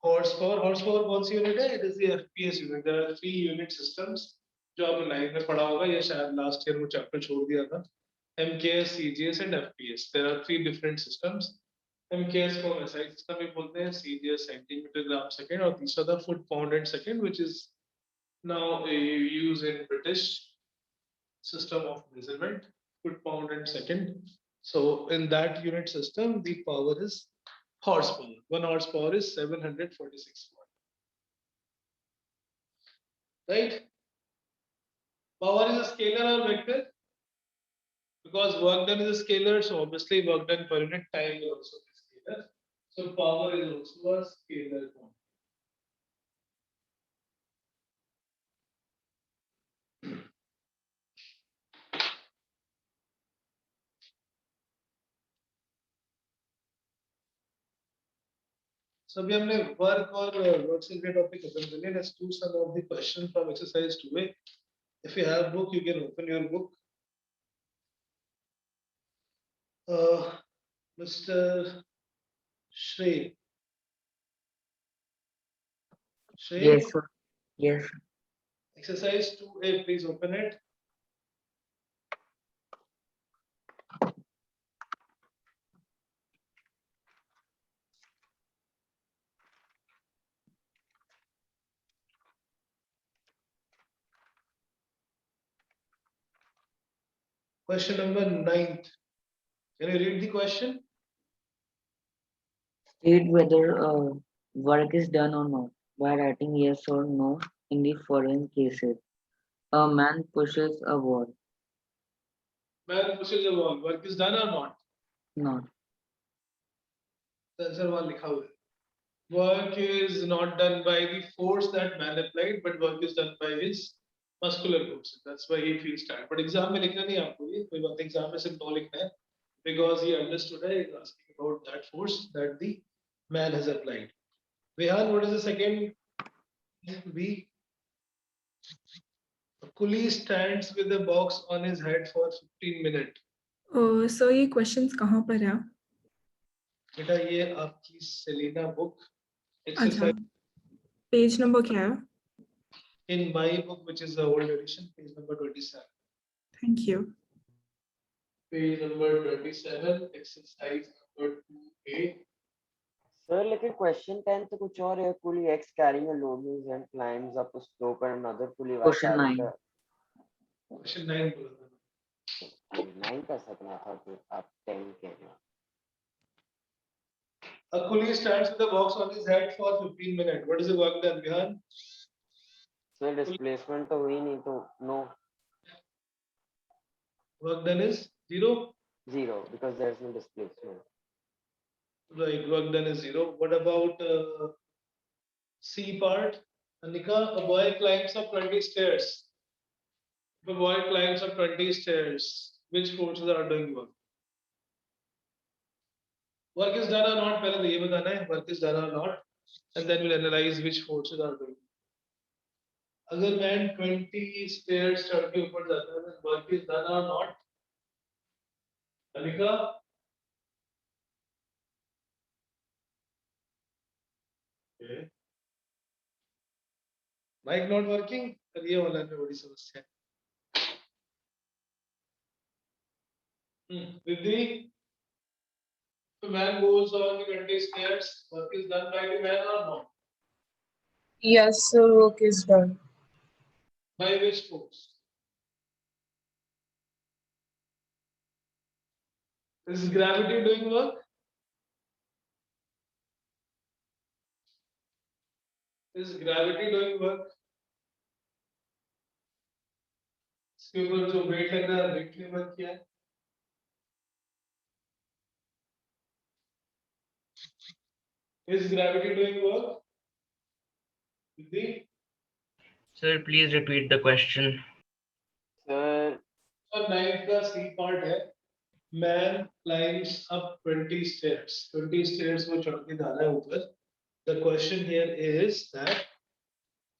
horsepower. Horsepower कौन सी unit है? It is the FPS unit. There are 3 unit systems जो आपने 9 में पढ़ा होगा या शायद last year वो chapter छोड़ दिया था. MKS, CGS and FPS. There are 3 different systems. MKS को SI सिस्टम में बोलते हैं, CGS सेंटीमीटर ग्राम सेकंड, और तीसरा था foot pound and second, which is now used in British system of measurement, foot pound and second. So in that unit system, the power is horsepower. 1 horsepower is 746 watt. Right? Power is a scalar or vector? Because work done is a scalar, so obviously work done per unit time will also be scalar. So power is also a scalar quantity. So अभी हमने work और work से related topic खत्म कर लिया. Let's do some of the questions from exercise 2A. If you have book, you can open your book. Mr. Shrey. Shrey. Yes, sir. Yes. Exercise 2A, please open it. Question number 9. Can you read the question? State whether work is done or not by writing yes or no in the following cases. A man pushes a wall. Man pushes a wall. Work is done or not? Not. The answer वहाँ लिखा हुआ है. Work is not done by the force that man applied, but work is done by his muscular force. That's why he feels tired. But exam में लिखना नहीं आपको ये. कोई बात exam में सिर्फ no लिखना है. Because he understood है. He's asking about that force that the man has applied. Rehan, what is the second? B. A coolie stands with a box on his head for 15 minutes. Sir ये questions कहाँ पर है? बेटा ये आपकी Selina book अच्छा, exercise page number क्या है? in my book, which is the old edition, page number 27. Thank you. Page number 27, exercise number 2A. Sir, लेकिन question 10 तो कुछ और है. Pulley X carrying a load in his hand climbs up a slope and another pulley Y Question carrying 9. Question 9 बोला था. 9 का सकना था तो आप 10 कह रहे हो. A coolie stands with a box on his head for 15 minutes. What is the work done, Rehan? Sir, displacement तो हुई नहीं तो no. Work done is 0. 0 because there is no displacement. Right, work done is 0. What about C part? Anika, a boy climbs up 20 stairs. If a boy climbs up 20 stairs, which forces are doing work? Work is done or not? पहले तो ये बताना है work is done or not, and then we'll analyze which forces are doing. अगर man 20 stairs चढ़ के ऊपर जाता है, then work is done or not? Anika? Okay. Mic not working? ये वाला में बड़ी समस्या है. Vidhi? The man goes on the 20 stairs. Work is done by the man or not? Yes, sir, work is done. By which force? Is gravity doing work? Is gravity doing work? इसके ऊपर जो weight लग रहा है, weight ने work किया है. Is gravity doing work? Vidhi? Sir, please repeat the question. Sir, और 9 का C part है. Man climbs up 20 stairs. 20 stairs वो चढ़ के जा रहा है ऊपर. The question here is that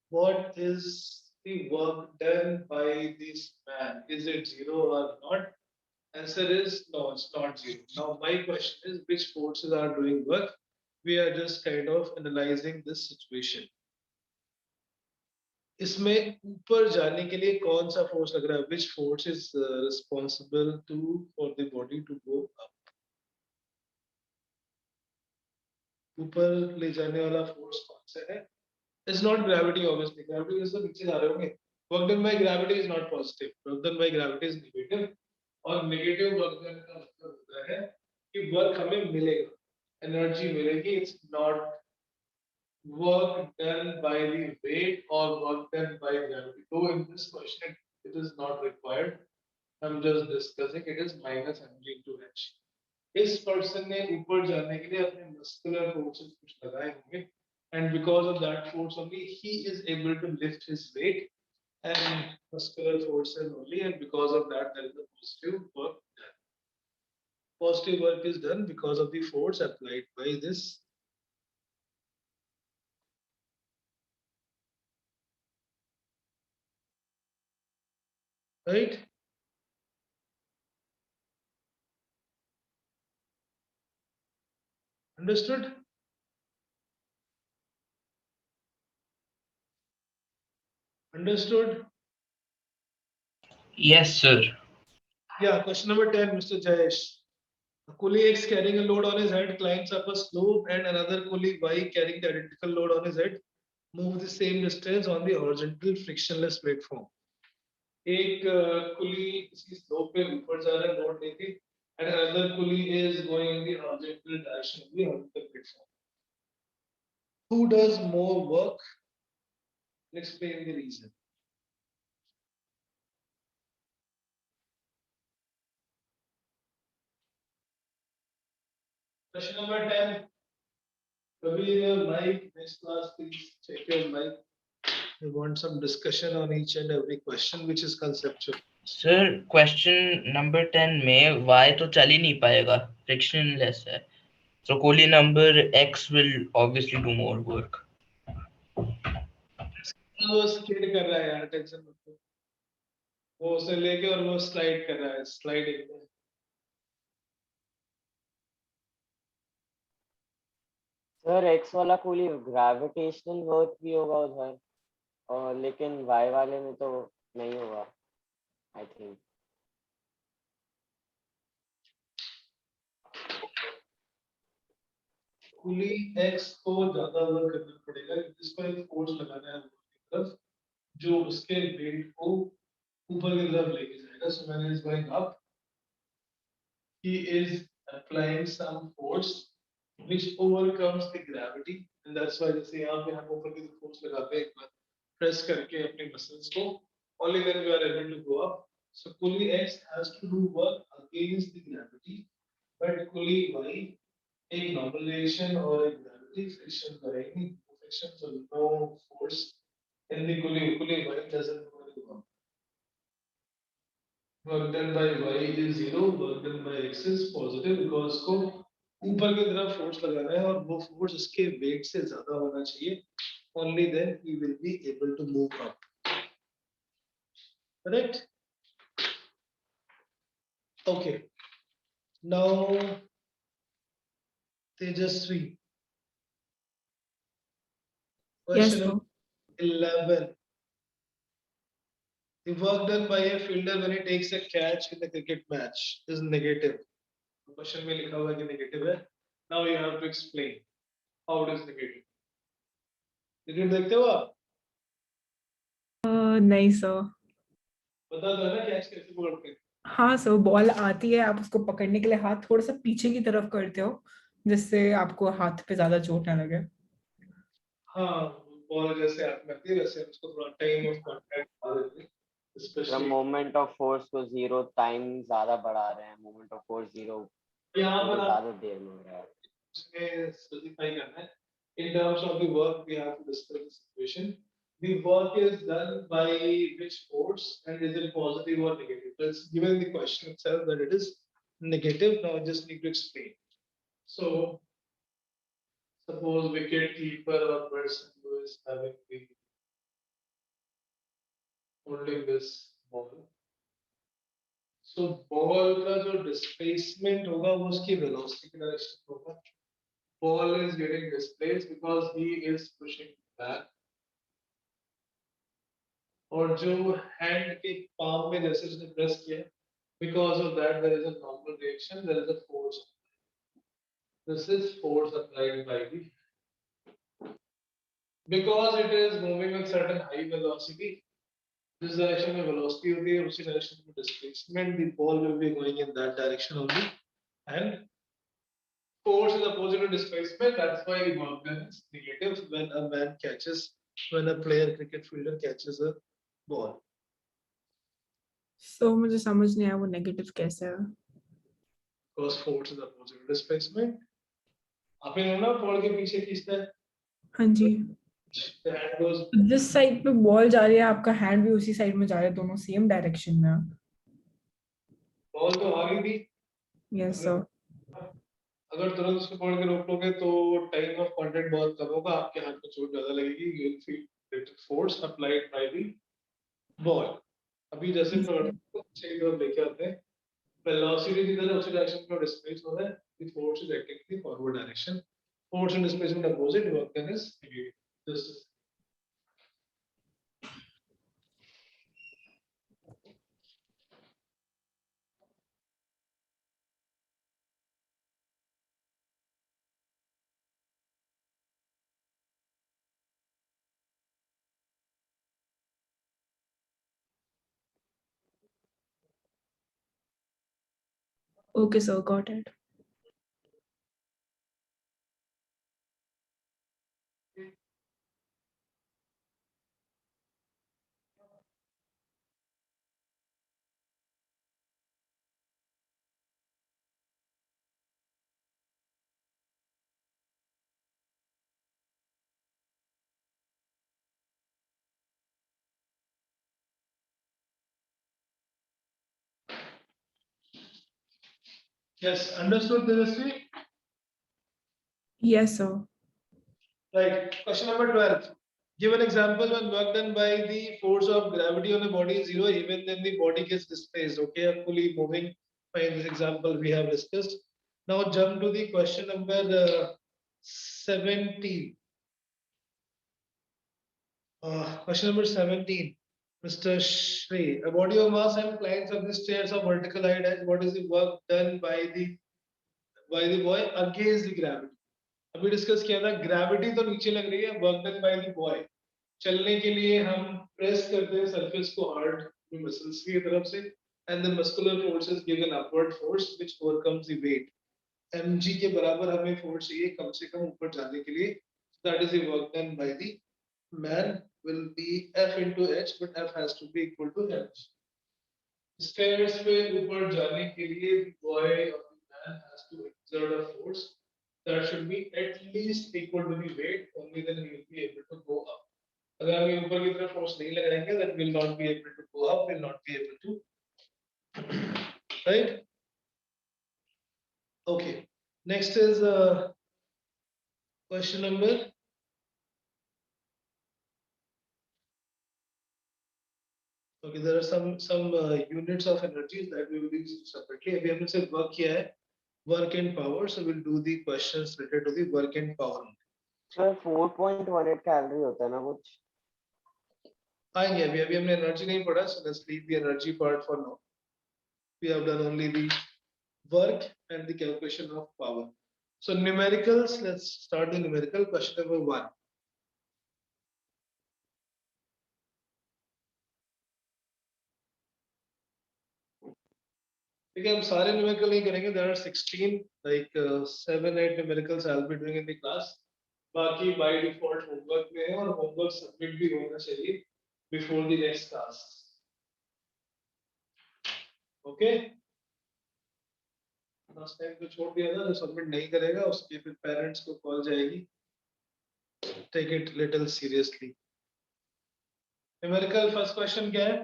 what is the work done by this man? Is it 0 or not? Answer is no, it's not 0. Now my question is which forces are doing work? We are just kind of analyzing this situation. इसमें ऊपर जाने के लिए कौन सा force लग रहा है? Which force is responsible to for the body to go up? ऊपर ले जाने वाला फोर्स कौन सा है? It's not gravity, obviously. Gravity is the नीचे जा रहे होंगे. Work done by gravity is not positive. Work done by gravity is negative. और negative work done का मतलब होता है कि work हमें मिलेगा, energy मिलेगी. It's not work done by the weight or work done by gravity. So in this question, it is not required. I'm just discussing. It is minus mg into h. इस person ने ऊपर जाने के लिए अपने muscular forces कुछ लगाए होंगे, and because of that force only he is able to lift his weight and muscular forces only, and because of that there is a positive work done. Positive work is done because of the force applied by this. Right? Understood? Understood? Yes, sir. Yeah, question number 10, Mr. Jayesh. A coolie X carrying a load on his head climbs up a slope, and another coolie Y carrying the identical load on his head move the same distance on the horizontal frictionless platform. एक कुली किसी slope पे ऊपर जा रहा है load लेके, and another pulley is going in the horizontal direction of the horizontal platform. Who does more work? Explain the reason. Question number 10. Ravi, your mic. Next class, please check your mic. We want some discussion on each and every question, which is conceptual. Sir, question number 10 में y तो चल ही नहीं पाएगा, frictionless है. So Kohli number X will obviously do more work. वो skid कर रहा है यार, टेंशन मत लो. वो उसे लेके और वो स्लाइड कर रहा है, स्लाइडिंग. सर एक्स वाला कूली ग्रेविटेशनल वर्क भी होगा उधर, और लेकिन वाई वाले में तो नहीं होगा आई थिंक. पुली एक्स को ज्यादा वर्क करना पड़ेगा, इसको एक फोर्स लगाना है ऊपर की तरफ जो उसके वेट को ऊपर की तरफ लेके जाएगा. सो मैंने इस going up, he is applying some force which overcomes the gravity, and that's why जैसे यहाँ पे हम ऊपर की फोर्स लगाते हैं एक बार प्रेस करके अपने मसल्स को, only then we are able to go up. So pulley X has to do work against the gravity, but pulley Y एक नॉर्मलाइजेशन और एक ग्रेविटी फ्रिक्शन करेंगे. Friction so no force in the pulley Y doesn't do any work. Work done by Y is 0, work done by X is positive because को ऊपर की तरफ force लगाना है और वो फोर्स उसके वेट से ज्यादा होना चाहिए. Only then he will be able to move up. Correct? Okay. Now Tejasvi. Yes, Question sir. 11. The work done by a fielder when he takes a catch in the cricket match is negative. Question में लिखा हुआ है कि negative है. Now you have to explain how it is negative. Cricket देखते हो आप? नहीं सर. पता तो है ना कैच कैसे पकड़ते हैं? हाँ सर, बॉल आती है, आप उसको पकड़ने के लिए हाथ थोड़ा सा पीछे की तरफ करते हो जिससे आपको हाथ पे ज्यादा चोट ना लगे. हाँ, बॉल जैसे हाथ में आती है वैसे उसको थोड़ा टाइम ऑफ कांटेक्ट बढ़ा देते हैं. हम Especially मोमेंट ऑफ फोर्स को 0 टाइम ज्यादा बढ़ा रहे हैं. मोमेंट ऑफ फोर्स 0 यहाँ पर आप ज्यादा देर में हो रहा है. उसमें specify करना है. In terms of the work, we have to discuss the situation. The work is done by which force and is it positive or negative? So it's given the question itself that it is negative. Now I just need to explain. So suppose wicket keeper or person who is having the holding this ball. So ball का जो displacement होगा वो उसकी velocity की direction होगा. Ball is getting displaced because he is pushing back. और जो hand के पाम में जैसे उसने प्रेस किया, because of that there is a normal reaction, there is a force. This is force applied by the, because it is moving with certain high velocity. This direction में velocity होती है, उसी direction में displacement. The ball will be going in that direction only, and force is opposite to displacement. That's why the work done is negative when a man catches, when a player cricket fielder catches a ball. So मुझे समझ नहीं आया वो negative कैसे है. Because force is opposite to displacement. आपने ना ball के पीछे खींचता है. हाँ जी. The hand goes. जिस साइड पे बॉल जा रही है आपका हैंड भी उसी साइड में जा रहा है, दोनों सेम डायरेक्शन में. बॉल तो आ रही थी. Yes sir. अगर तुरंत उसको पकड़ के रोक लोगे तो टाइम ऑफ कांटेक्ट बहुत कम होगा, आपके हाथ को चोट ज्यादा लगेगी. You will feel little force applied by the ball. अभी जैसे पकड़ को लेके आते हैं, वेलोसिटी की तरह उसी डायरेक्शन में डिस्प्लेस हो रहा है. The force is acting in the forward direction. Force and displacement opposite, work done is this. Okay sir, got it. Yes, understood, Tejasvi? Yes sir. Right. Question number 12. Give an example when work done by the force of gravity on a body is zero, even then the body gets displaced. Okay, a fully moving. Fine, this example we have discussed. Now jump to the question number 17. Question number 17. Mr. Shri, a body of mass and climbs up the stairs of vertical height. What is the work done by the boy against the gravity? अभी discuss किया था, gravity तो नीचे लग रही है, work done by the boy. चलने के लिए हम प्रेस करते हैं सरफेस को हार्ड मसल्स की तरफ से, and the muscular force is given upward force which overcomes the weight. mg के बराबर हमें फोर्स चाहिए कम से कम ऊपर जाने के लिए. That is the work done by the man will be F into h, but F has to be equal to h. Stairs पे ऊपर जाने के लिए the boy of the man has to exert a force that should be at least equal to the weight, only then he will be able to go up. अगर हम ऊपर की तरफ फोर्स नहीं लगाएंगे, then will not be able to go up, will not be able to, right? Okay. Next is question number. Okay, there are some units of energies that we will use separately. अभी हमने सिर्फ work किया है, work and power, so we'll do the questions related to the work and power. Sir 4.18 calorie होता है ना कुछ. आएंगे अभी हमने एनर्जी नहीं पढ़ा, so let's leave the energy part for now. We have done only the work and the calculation of power. So numericals, let's start the numerical. Question number 1. ठीक है, हम सारे न्यूमेरिकल नहीं करेंगे. There are 16, like 7-8 numericals I'll be doing in the class. बाकी by default homework में है, और homework submit भी होना चाहिए before the next class. Okay? Last time तो छोड़ दिया था, जो सबमिट नहीं करेगा उसके फिर पेरेंट्स को कॉल जाएगी. Take it little seriously. Numerical first question क्या है?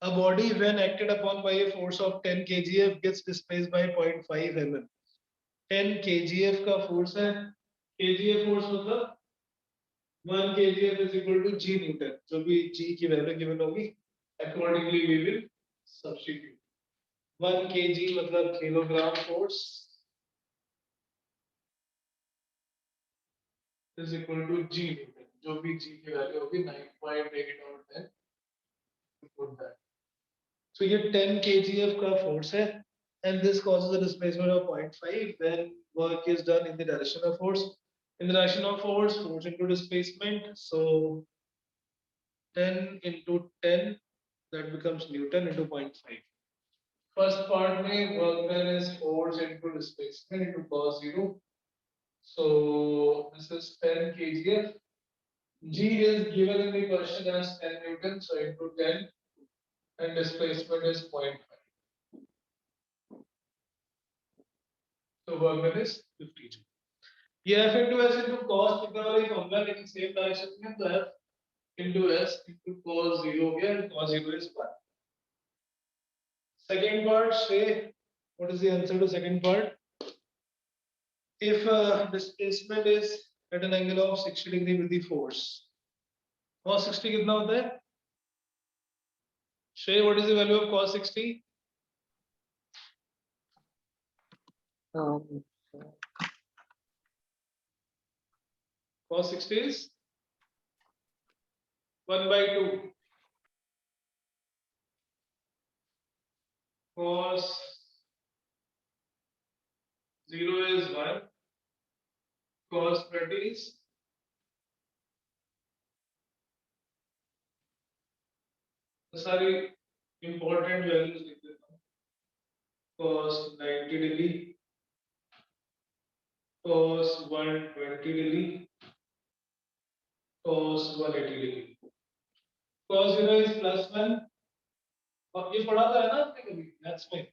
A body when acted upon by a force of 10 kgf gets displaced by 0.5 mm. 10 kgf का फोर्स है. kgf फोर्स मतलब 1 kgf is equal to g Newton. जो भी g की value given होगी, accordingly we will substitute. 1 kg मतलब kilogram force is equal to g Newton. जो भी g की वैल्यू होगी 9.8 और 10 put that. So ये 10 kgf का फोर्स है. and this causes a displacement of 0.5 when work is done in the direction of force. In the direction of force, force into displacement. So 10 into 10, that becomes Newton into 0.5. First part में work done is force into displacement into cos 0. So this is 10 kgf. G is given in the question as 10 Newton, so into 10, and displacement is 0.5. So work done is 50 G. ये F into S into cos कितना वाला ही formula लेकिन same direction में तो F into S into cos 0 हो गया and cos 0 is 1. Second part, say what is the answer to second part? If displacement is at an angle of 60 degree with the force, cos 60 कितना होता है? Shay, what is the value of cos 60? Um, Cos 60 is 1 by 2. Cos 0 is 1. Cos 20 is the सारी important values लिख देता हूँ. Cos 90 degree, cos 120 degree, cos 180 degree. Cos 0 is plus 1. और ये पढ़ा था है ना आपने कभी मैथ्स में?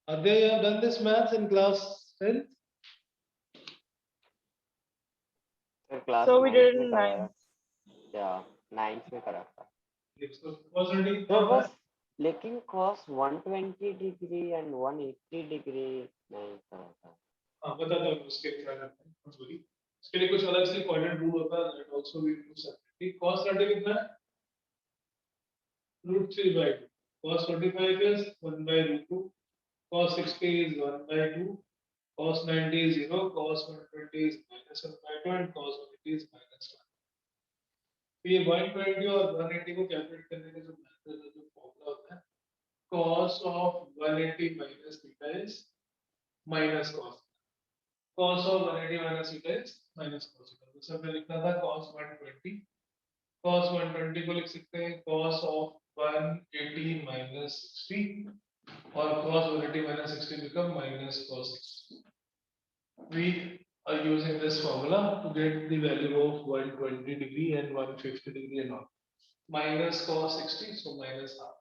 Adya, you have done this maths in class 10th? फिर class So we 9th did में in करा ninth. था या 9th में करा था So cos 20 तो बस लेकिन cos 120 डिग्री एंड 180 डिग्री नहीं करा था हाँ बता दो उसके क्या करते हैं कुछ बोली इसके लिए कुछ अलग से क्वाड्रेंट रूल होता है that also we do separately cos 30 कितना है √3 by 2 cos 45 is 1 by √2 cos 60 is 1 by 2 cos 90 is 0 cos 120 is -1 by 2 and cos 180 is -1. तो ये 120 और 180 को कैलकुलेट करने का जो मेथड है जो फॉर्मूला होता है cos of 180 minus theta is minus cos. Cos of 180 minus theta is minus cos theta. तो सब में लिखना था cos 120. Cos 120 को लिख सकते हैं cos of 180 minus 60 और cos 180 minus 60 become minus cos 60. We are using this formula to get the value of 120 degree and 150 degree and all. Minus cos 60, so minus half.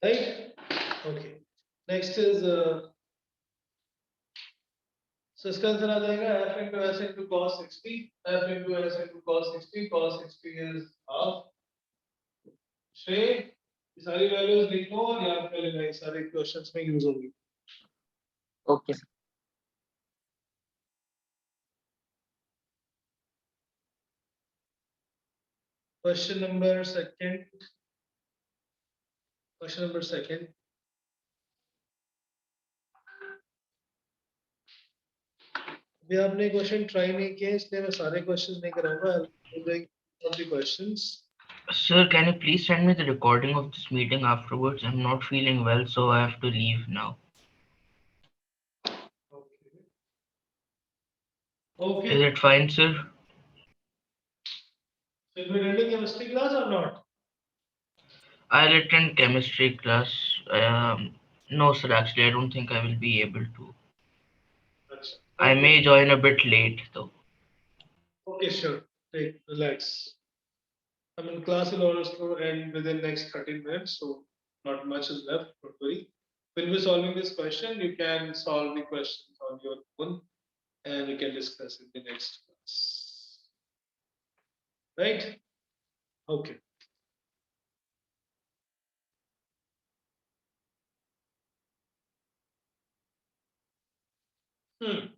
Right? Okay. Next is so इसका answer आ जाएगा f into s into cos 60, f into s into cos 60, cos 60 is half. श्रेय ये सारी values लिखो और याद कर लेना ये सारे क्वेश्चंस में यूज होगी. okay, sir. Question number second. Question number second. अभी आपने क्वेश्चन ट्राई नहीं किए इसलिए मैं सारे क्वेश्चंस नहीं कराऊंगा. I'll be doing all the questions. Sir, can you please send me the recording of this meeting afterwards? I'm not feeling well, so I have to leave now. Okay. Okay. Is it fine, sir? Will we attend chemistry class or not? I'll attend chemistry class. No, sir, actually, I don't think I will be able to. अच्छा. I may join a bit late, though. Okay, sure. Take relax. I mean, class will also end within next 13 minutes, so not much is left. Don't worry. When we're solving this question, you can solve the questions on your own, and we can discuss in the next class. Right? Okay. Hmm.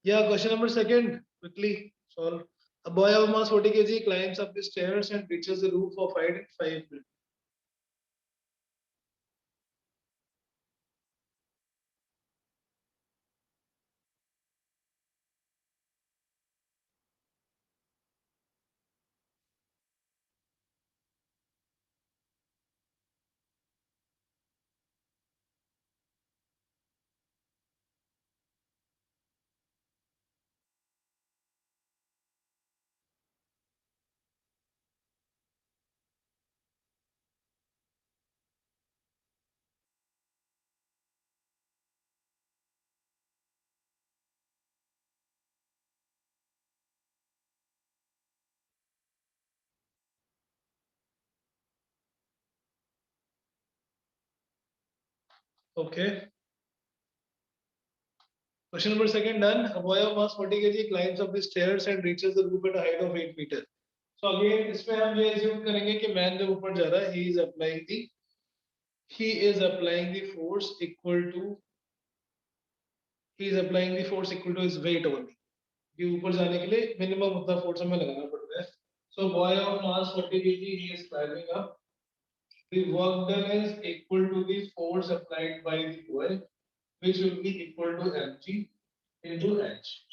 Yeah, question number second, quickly solve. A boy of mass 40 kg climbs up the stairs and reaches the roof of height in 5 minutes. Okay. Question number second done. A boy of mass 40 kg climbs up the stairs and reaches the roof at a height of 8 meters. So again, इसमें हम ये assume करेंगे कि man जब ऊपर जा रहा है, he is applying the force equal to his weight only. कि ऊपर जाने के लिए minimum उतना force हमें लगाना पड़ता है. So boy of mass 40 kg, he is climbing up. The work done is equal to the force applied by the boy, which will be equal to mg into h.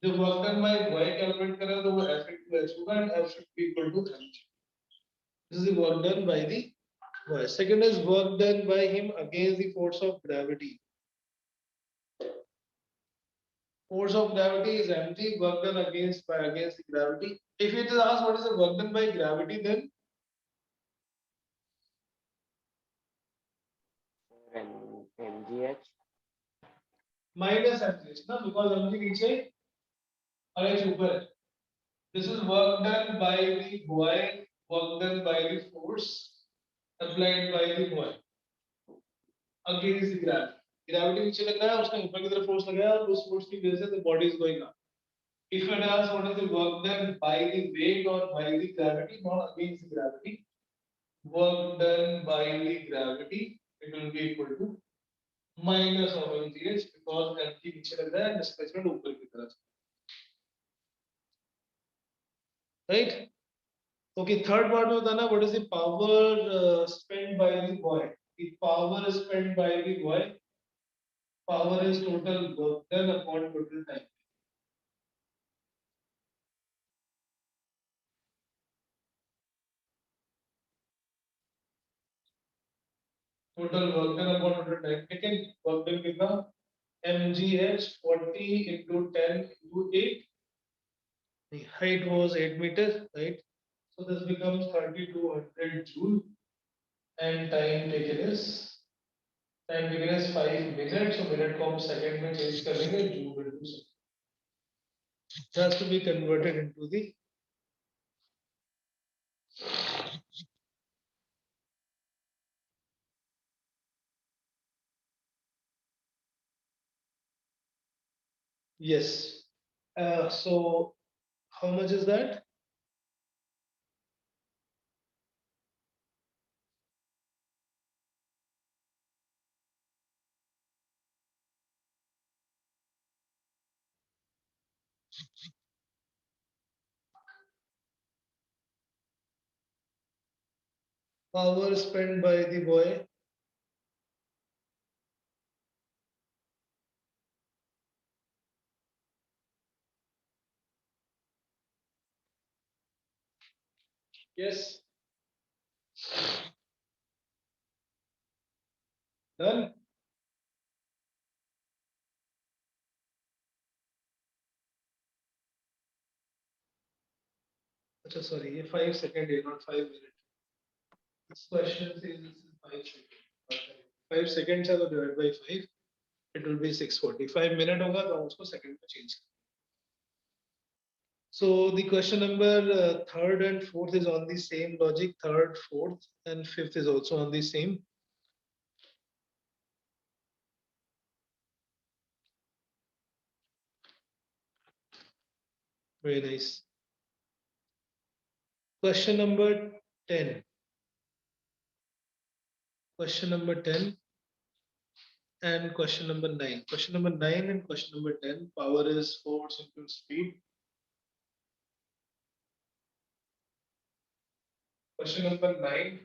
The work done by boy calculate करें तो वो f into h होगा and f should be equal to mg. This is the work done by the boy. Second is work done by him against the force of gravity. Force of gravity is mg. Work done against the gravity. If it is asked what is the work done by gravity, then mgh minus mg ना, because mg नीचे और h ऊपर है. This is work done by the boy, work done by the force applied by the boy against the gravity. Gravity नीचे लग रहा है, उसने ऊपर की तरफ force लगाया और उस force की वजह से the body is going up. If it asks what is the work done by the weight or by the gravity, not against the gravity, work done by the gravity, it will be equal to minus of mgh because mg नीचे लग रहा है, displacement ऊपर की तरफ. Right? Okay, third part में बताना what is the power spent by the boy. The power spent by the boy, power is total work done upon total time. Total work done upon total time. Taken work done कितना? mgh 40 into 10 into 8. The height was 8 meters, right? So this becomes 3200 joule and time taken is 5 minutes. So minute को हम second में change करेंगे, joule into second. It has to be converted into the yes. So how much is that? Power spent by the boy. Yes. Done. Achha, sorry, ये 5 second है, not 5 minutes. This question says this is 5 seconds. Okay. 5 seconds है तो divide by 5. It will be 645 minute होगा तो हम उसको second में change करेंगे. So the question number third and fourth is on the same logic. Third, fourth, and fifth is also on the same. Very nice. Question number 10. Question number 10. and question number 9. Question number 9 and question number 10. Power is force into speed. Question number 9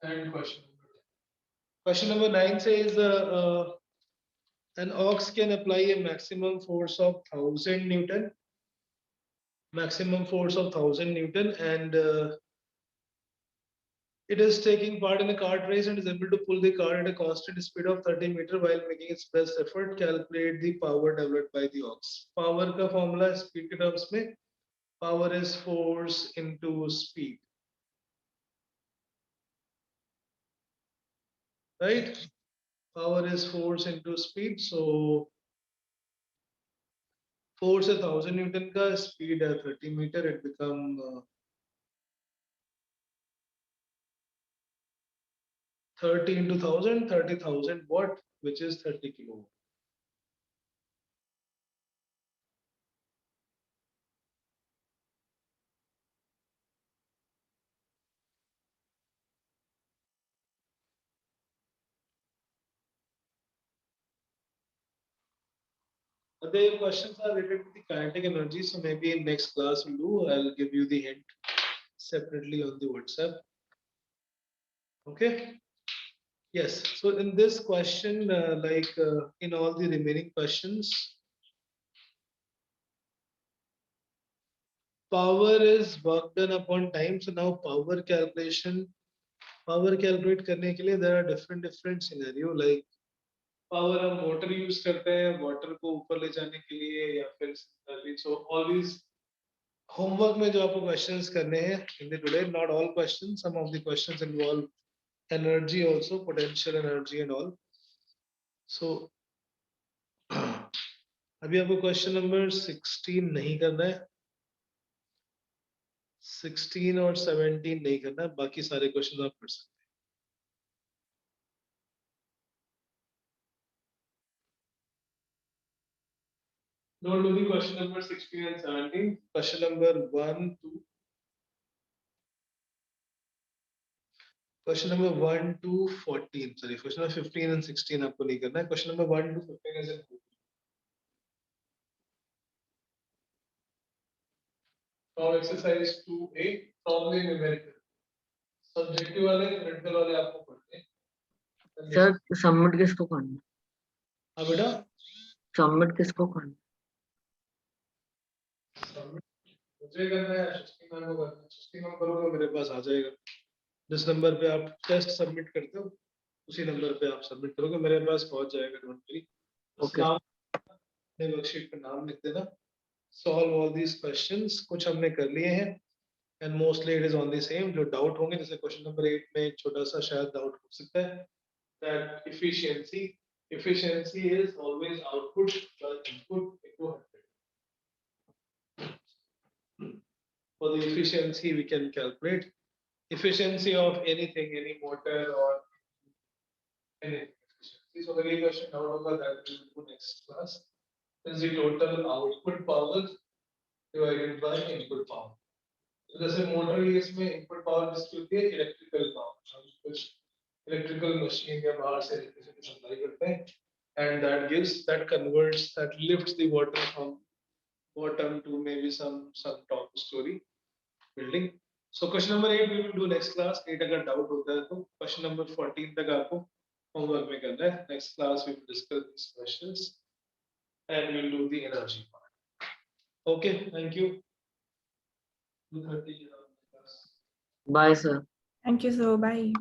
and question number 10. Question number 9 says an ox can apply a maximum force of 1000 Newton. Maximum force of 1000 Newton, and it is taking part in a cart race and is able to pull the cart at a constant speed of 30 meter while making its best effort. Calculate the power developed by the ox. Power का formula है speed के terms में. Power is force into speed. Right? Power is force into speed. So force है 1000 Newton का, speed है 30 meter. It become 30 into 1000, 30,000 watt, which is 30 kilowatt. The questions are related to the kinetic energy, so maybe in next class we'll do. I'll give you the hint separately on the WhatsApp. Okay. Yes. So in this question, in all the remaining questions, power is work done upon time. So now power calculation, power calculate करने के लिए there are different scenario like power हम motor use करते हैं water को ऊपर ले जाने के लिए या फिर सो ऑलवेज होमवर्क में जो आपको क्वेश्चंस करने हैं in the today not all questions some of the questions involve energy also potential energy and all so अभी आपको क्वेश्चन नंबर 16 नहीं करना है 16 और 17 नहीं करना है बाकी सारे क्वेश्चन आप कर सकते हैं Don't do the question number 16 and 17. Question number 1, 2. Question number 1 to 14. Sorry, question number 15 and 16 आपको नहीं करना है. Question number 1 to 15 is in from exercise 2A from the numerical. Subjective वाले, theoretical वाले आपको पढ़ने हैं. सर सबमिट किसको करना? हाँ बेटा. सबमिट किसको करना? मुझे करना है, सृष्टि मैम को करना है. सृष्टि मैम करोगे मेरे पास आ जाएगा. जिस नंबर पे आप टेस्ट सबमिट करते हो उसी नंबर पे आप सबमिट करोगे मेरे पास पहुंच जाएगा. Don't worry. नाम अपने वर्कशीट पे नाम लिख देना. Solve all these questions. कुछ हमने कर लिए हैं and mostly it is on the same. जो डाउट होंगे जैसे क्वेश्चन नंबर 8 में एक छोटा सा शायद डाउट हो सकता है that efficiency is always output plus input into 100. For the efficiency we can calculate efficiency of anything, any motor or anything. So the question now over that we will do next class is the total output power divided by input power. So जैसे motor है इसमें input power जिसकी होती है electrical power. हम कुछ electrical machine या बाहर से electricity supply करते हैं and that converts, that lifts the water from bottom to maybe some top story building. So question number 8 we will do next class. 8 अगर doubt होता है तो question number 14 तक आपको homework में करना है. Next class we will discuss these questions and we will do the energy part. Okay, thank you. 2:30. Bye sir. Thank you, so bye.